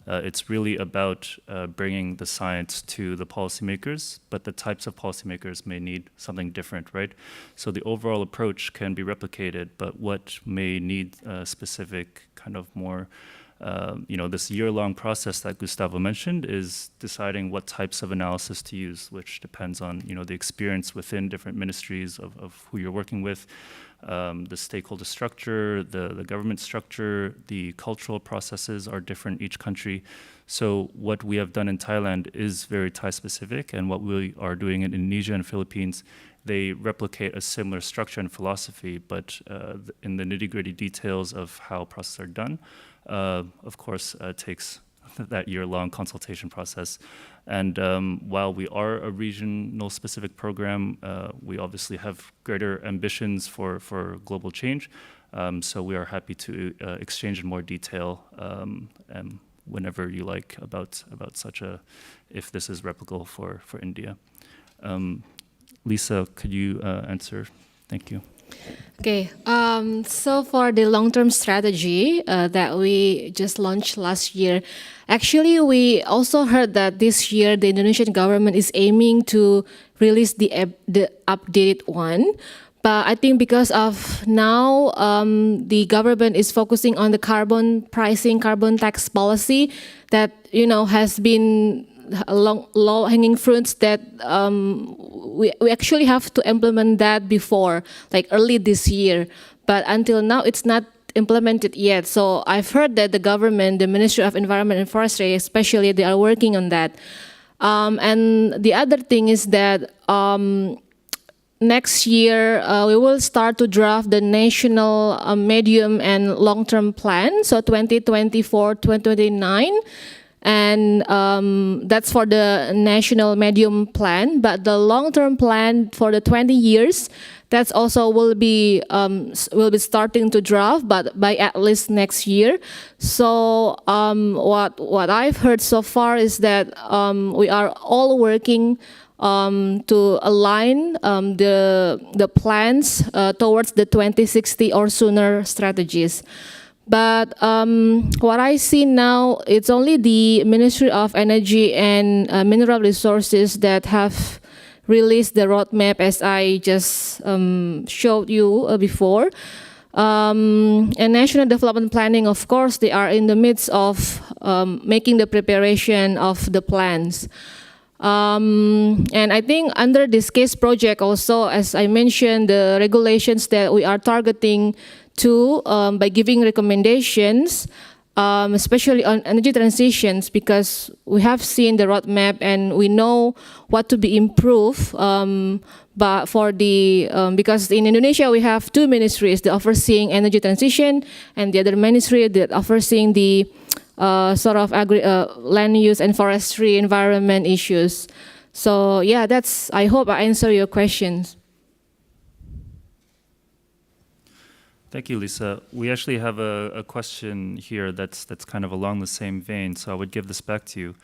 It's really about bringing the science to the policymakers, but the types of policymakers may need something different, right? So the overall approach can be replicated, but what may need specific kind of more this year-long process that Gustavo mentioned is deciding what types of analysis to use, which depends on the experience within different ministries of who you're working with, the stakeholder structure, the government structure, the cultural processes are different each country. So what we have done in Thailand is very Thai-specific, and what we are doing in Indonesia and Philippines, they replicate a similar structure and philosophy, but in the nitty-gritty details of how processes are done, of course, takes that year-long consultation process. And while we are a regional specific program, we obviously have greater ambitions for global change. So we are happy to exchange in more detail whenever you like about such if this is replicable for India. Lisa, could you answer? Thank you. Okay, so for the long-term strategy that we just launched last year, actually we also heard that this year the Indonesian government is aiming to release the updated one. But I think because of now the government is focusing on the carbon pricing, carbon tax policy that has been low-hanging fruits that we actually have to implement that before, like early this year. But until now, it's not implemented yet. So I've heard that the government, the Ministry of Environment and Forestry especially, they are working on that. And the other thing is that next year, we will start to draft the national medium and long-term plan, so 2024-2029. And that's for the national medium plan, but the long-term plan for the 20 years, that's also will be starting to draft, but by at least next year. So what I've heard so far is that we are all working to align the plans towards the 2060 or sooner strategies. But what I see now, it's only the Ministry of Energy and Mineral Resources that have released the roadmap, as I just showed you before. And National Development Planning, of course, they are in the midst of making the preparation of the plans. And I think under this case project also, as I mentioned, the regulations that we are targeting to by giving recommendations, especially on energy transitions, because we have seen the roadmap and we know what to be improved. But for because in Indonesia we have two ministries, the overseeing energy transition and the other ministry that overseeing the sort of land use and forestry environment issues. So yeah, I hope I answer your questions. Thank you, Lisa. We actually have a question here that's kind of along the same vein, so I would give this back to you.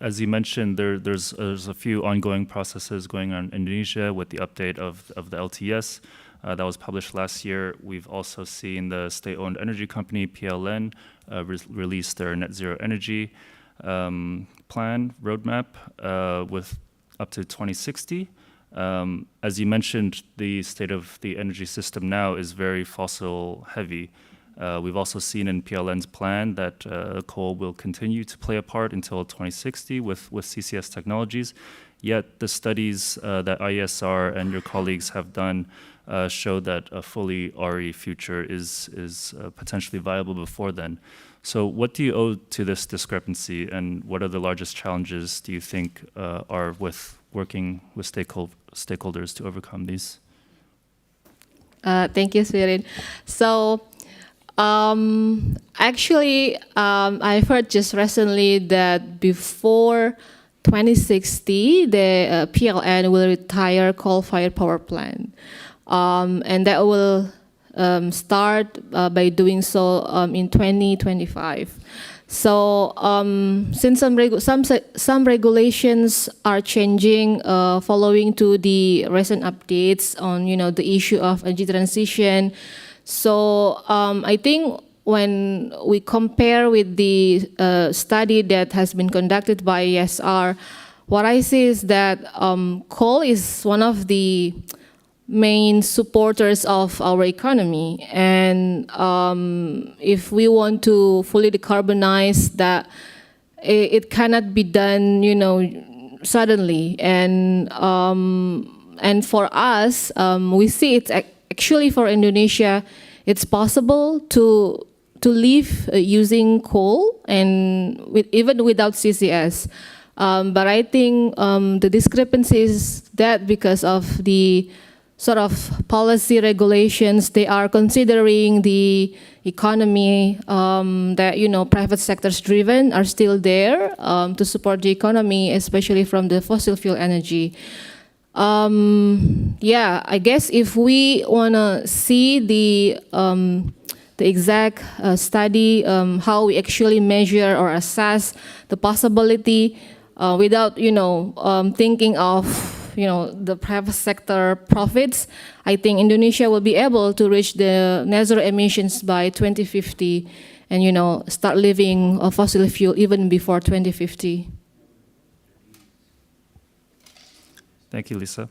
As you mentioned, there's a few ongoing processes going on in Indonesia with the update of the LTS that was published last year. We've also seen the state-owned energy company, PLN, release their net zero energy plan roadmap with up to 2060. As you mentioned, the state of the energy system now is very fossil heavy. We've also seen in PLN's plan that coal will continue to play a part until 2060 with CCS technologies. Yet the studies that IESR and your colleagues have done show that a fully RE future is potentially viable before then. So what do you owe to this discrepancy, and what are the largest challenges do you think are with working with stakeholders to overcome these? Thank you, Swithin. So, actually, I've heard just recently that before 2060, the PLN will retire coal-fired power plant, and that will start by doing so in 2025. So, since some regulations are changing following to the recent updates on the issue of energy transition, so I think when we compare with the study that has been conducted by IESR, what I see is that coal is one of the main supporters of our economy, and if we want to fully decarbonize that, it cannot be done suddenly, and for us, we see it's actually for Indonesia it's possible to live using coal and even without CCS, but I think the discrepancy is that because of the sort of policy regulations, they are considering the economy that private sectors driven are still there to support the economy, especially from the fossil fuel energy. Yeah, I guess if we wanna see the exact study, how we actually measure or assess the possibility without thinking of the private sector profits, I think Indonesia will be able to reach the net zero emissions by 2050 and, start living a fossil fuel even before 2050. Thank you, Lisa.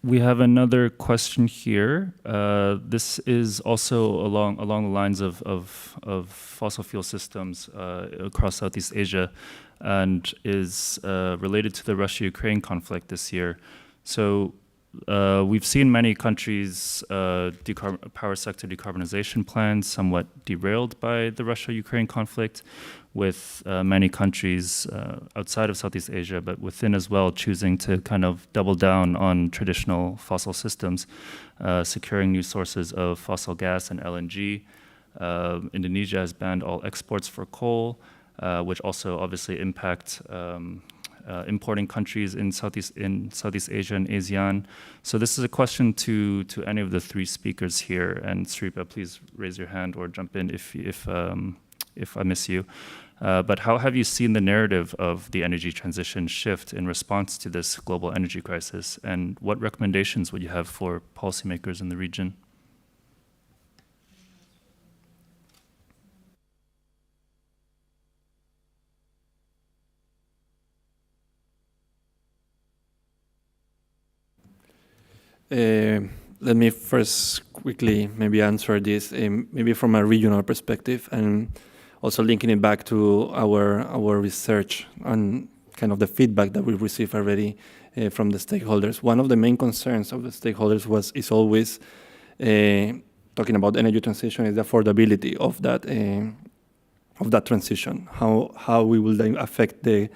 We have another question here. This is also along the lines of fossil fuel systems across Southeast Asia, and is related to the Russia-Ukraine conflict this year. So we've seen many countries' power sector decarbonization plans somewhat derailed by the Russia-Ukraine conflict, with many countries outside of Southeast Asia, but within as well, choosing to kind of double down on traditional fossil systems, securing new sources of fossil gas and LNG. Indonesia has banned all exports for coal, which also obviously impact importing countries in Southeast Asia and ASEAN. So this is a question to any of the three speakers here. And Siripha, please raise your hand or jump in if I miss you. But how have you seen the narrative of the energy transition shift in response to this global energy crisis? And what recommendations would you have for policymakers in the region? Let me first quickly maybe answer this, maybe from a regional perspective, and also linking it back to our research and kind of the feedback that we received already from the stakeholders. One of the main concerns of the stakeholders is always talking about energy transition is the affordability of that transition. How we will then affect the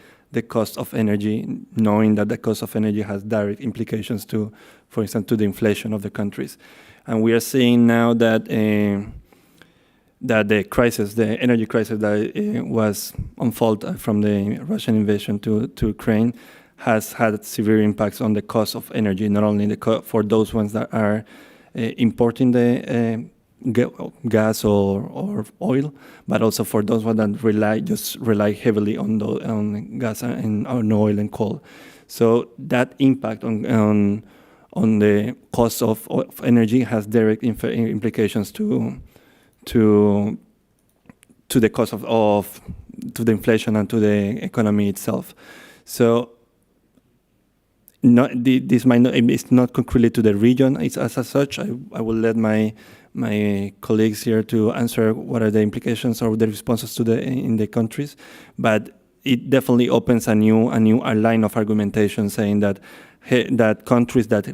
cost of energy, knowing that the cost of energy has direct implications to, for instance, to the inflation of the countries. And we are seeing now that the energy crisis that was unfolded from the Russian invasion to Ukraine, has had severe impacts on the cost of energy, not only for those ones that are importing the gas or oil, but also for those ones that rely heavily on gas and on oil and coal. So that impact on the cost of energy has direct implications to the cost to the inflation and to the economy itself. So this might not, it's not concretely to the region as such. I will let my colleagues here to answer what are the implications or the responses to in the countries, but it definitely opens a new line of argumentation saying that countries that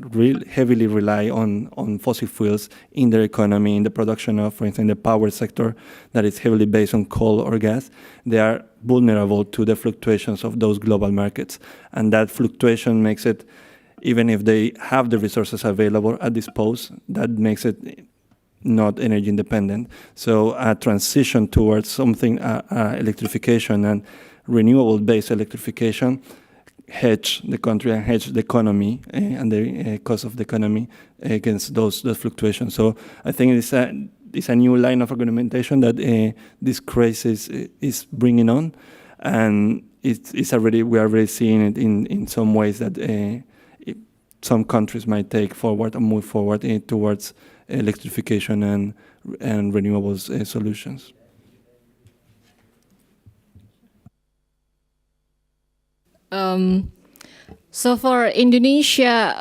heavily rely on fossil fuels in their economy, in the production of, for instance, the power sector that is heavily based on coal or gas, they are vulnerable to the fluctuations of those global markets. And that fluctuation makes it, even if they have the resources available at disposal, that makes it not energy independent. So a transition towards something, electrification and renewable-based electrification, hedge the country and hedge the economy and the cost of the economy against those fluctuations. So I think it's a new line of argumentation that this crisis is bringing on, and we are already seeing it in some ways that some countries might take forward and move forward towards electrification and renewables solutions. So for Indonesia,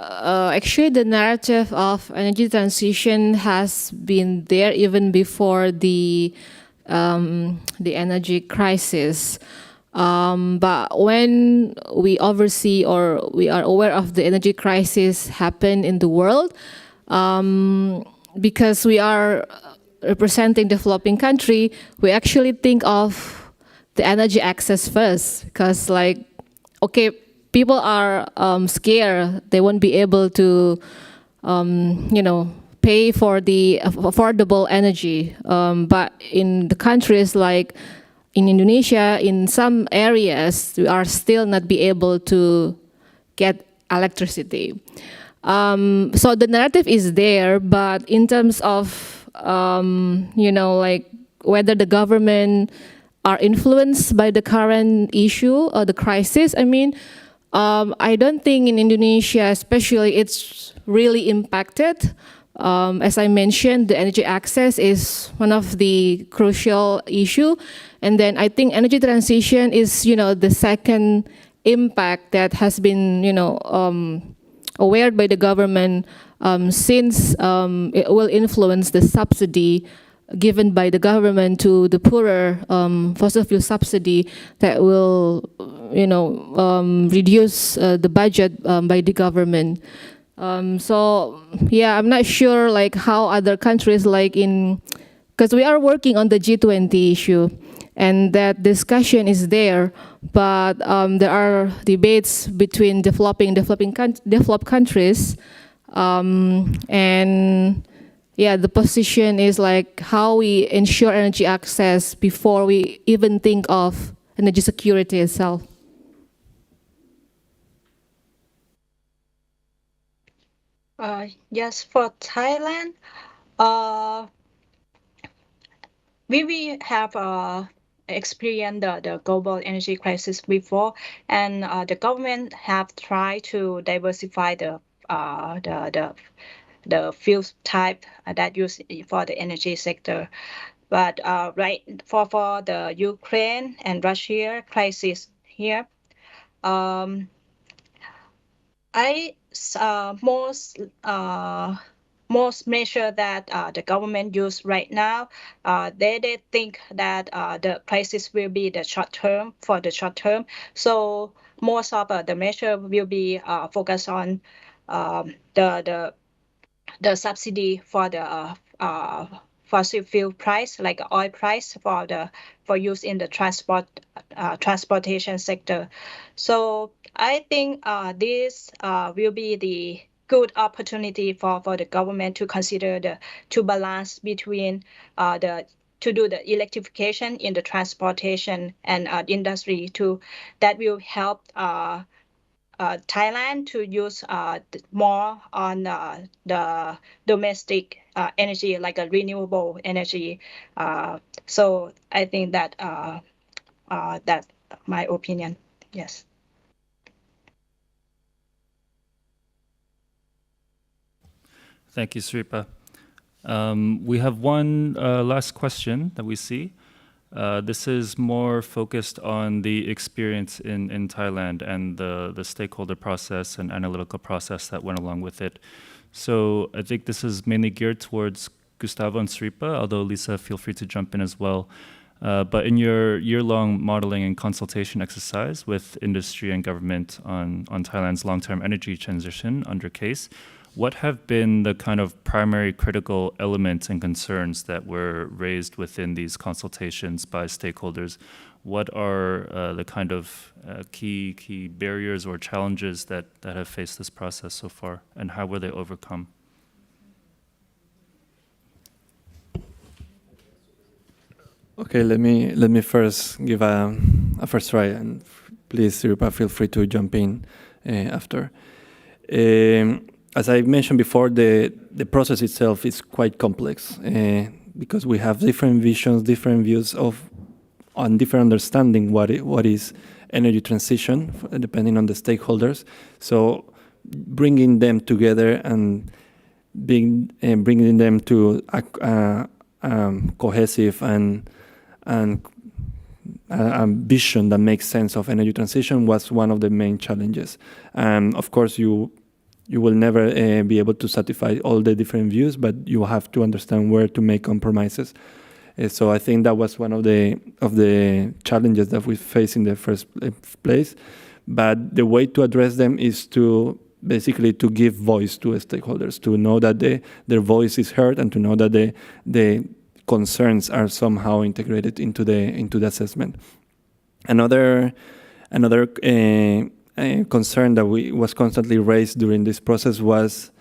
actually the narrative of energy transition has been there even before the energy crisis. But when we oversee or we are aware of the energy crisis happen in the world, because we are representing developing country, we actually think of the energy access first, because okay, people are scared they won't be able to, pay for the affordable energy. But in the countries like in Indonesia, in some areas, we are still not be able to get electricity. So the narrative is there, but in terms of, whether the government are influenced by the current issue or the crisis, I don't think in Indonesia especially it's really impacted. As I mentioned, the energy access is one of the crucial issue. And then I think energy transition is, the second impact that has been, aware by the government since it will influence the subsidy given by the government to the poorer fossil fuel subsidy that will, reduce the budget by the government. So yeah, I'm not sure how other countries because we are working on the G20 issue, and that discussion is there, but there are debates between developed countries, and yeah, the position is how we ensure energy access before we even think of energy security itself. Yes, for Thailand, we have experienced the global energy crisis before, and the government have tried to diversify the fuel type that used for the energy sector. But right for the Ukraine and Russia crisis here, most measure that the government use right now, they think that the crisis will be the short term. So most of the measure will be focused on the subsidy for the fossil fuel price, like oil price for use in the transportation sector. So I think this will be the good opportunity for the government to consider to balance between to do the electrification in the transportation and industry that will help Thailand to use more on the domestic energy, like a renewable energy. So I think that that's my opinion. Yes. Thank you, Siripha. We have one last question that we see. This is more focused on the experience in Thailand and the stakeholder process and analytical process that went along with it. So I think this is mainly geared towards Gustavo and Siripha, although Lisa, feel free to jump in as well. But in your year-long modeling and consultation exercise with industry and government on Thailand's long-term energy transition under CASE, what have been the kind of primary critical elements and concerns that were raised within these consultations by stakeholders? What are the kind of key barriers or challenges that have faced this process so far, and how were they overcome? Okay, let me first give a first try, and please, Siripha, feel free to jump in after. As I mentioned before, the process itself is quite complex because we have different visions, different views on different understanding what is energy transition, depending on the stakeholders. So bringing them together and bringing them to a cohesive and a vision that makes sense of energy transition was one of the main challenges. And of course, you will never be able to satisfy all the different views, but you have to understand where to make compromises. So I think that was one of the challenges that we face in the first place. But the way to address them is to basically to give voice to stakeholders, to know that their voice is heard, and to know that the concerns are somehow integrated into the assessment. Another concern that was constantly raised during this process was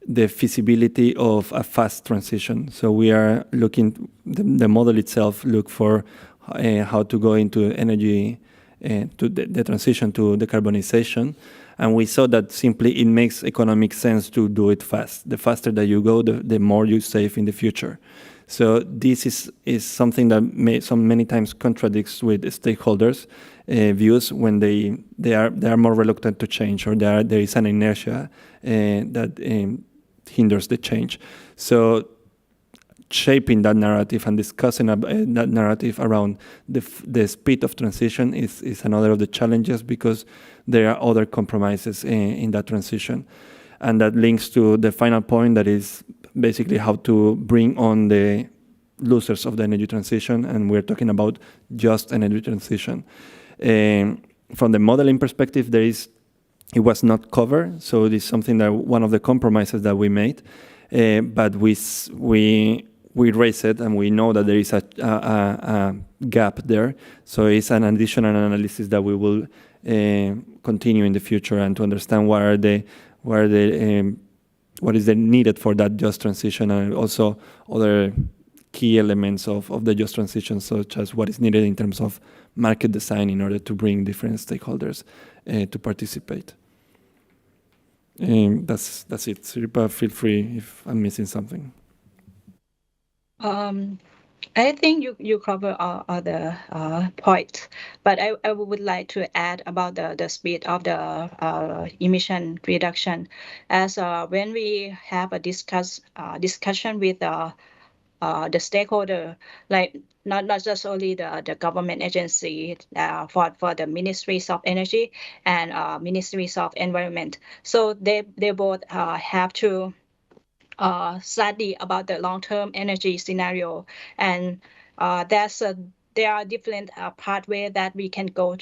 the feasibility of a fast transition. So we are looking, the model itself look for how to go into energy, to the transition to decarbonization. And we saw that simply it makes economic sense to do it fast. The faster that you go, the more you save in the future. So this is something that many times contradicts with stakeholders' views when they are more reluctant to change, or there is an inertia that hinders the change. So shaping that narrative and discussing that narrative around the speed of transition is another of the challenges, because there are other compromises in that transition. And that links to the final point, that is basically how to bring on the losers of the energy transition, and we're talking about just energy transition. From the modeling perspective, it was not covered, so it is something that one of the compromises that we made, but we raise it, and we know that there is a gap there. So it's an additional analysis that we will continue in the future, and to understand what is needed for that just transition, and also other key elements of the just transition, such as what is needed in terms of market design in order to bring different stakeholders to participate. That's it. Siripha, feel free if I'm missing something. I think you cover all the points, but I would like to add about the speed of the emission reduction, as when we have a discussion with the stakeholder, like not just only the government agency for the ministries of energy and ministries of environment. So they both have to study about the long-term energy scenario, and there are different pathways that we can go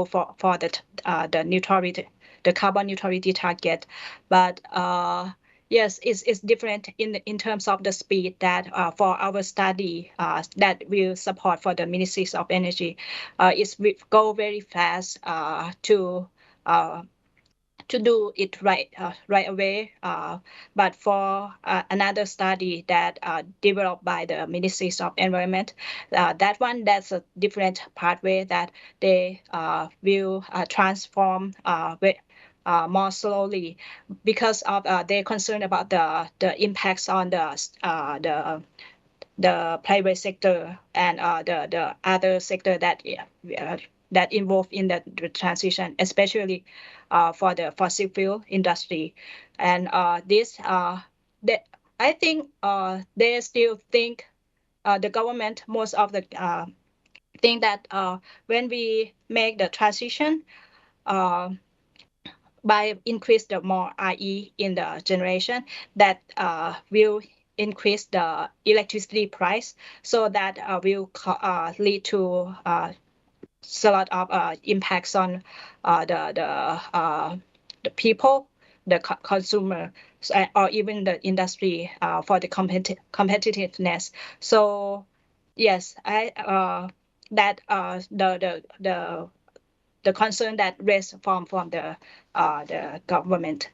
for the neutrality, the carbon neutrality target, but yes, it's different in terms of the speed that for our study that will support for the ministries of energy. We go very fast to do it right away. But for another study that developed by the Ministries of Environment, that's a different pathway that they will transform more slowly because of they're concerned about the impacts on the private sector and the other sector that involved in the transition, especially for the fossil fuel industry. And I think they still think the government, most of the think that when we make the transition by increase the more RE in the generation, that will increase the electricity price, so that will lead to a lot of impacts on the people, the consumer, or even the industry for the competitiveness. So yes, that the concern that raised from the government.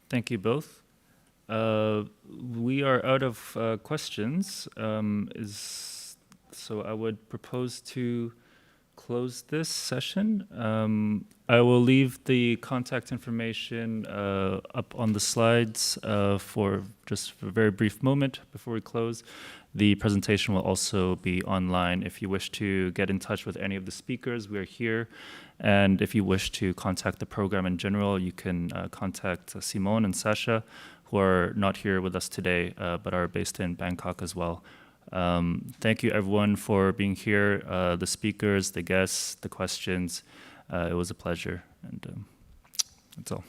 Thank you both. We are out of questions. So I would propose to close this session. I will leave the contact information up on the slides for just a very brief moment before we close. The presentation will also be online. If you wish to get in touch with any of the speakers, we're here. And if you wish to contact the program in general, you can contact Simone and Sasha, who are not here with us today, but are based in Bangkok as well. Thank you everyone for being here, the speakers, the guests, the questions. It was a pleasure, and that's all.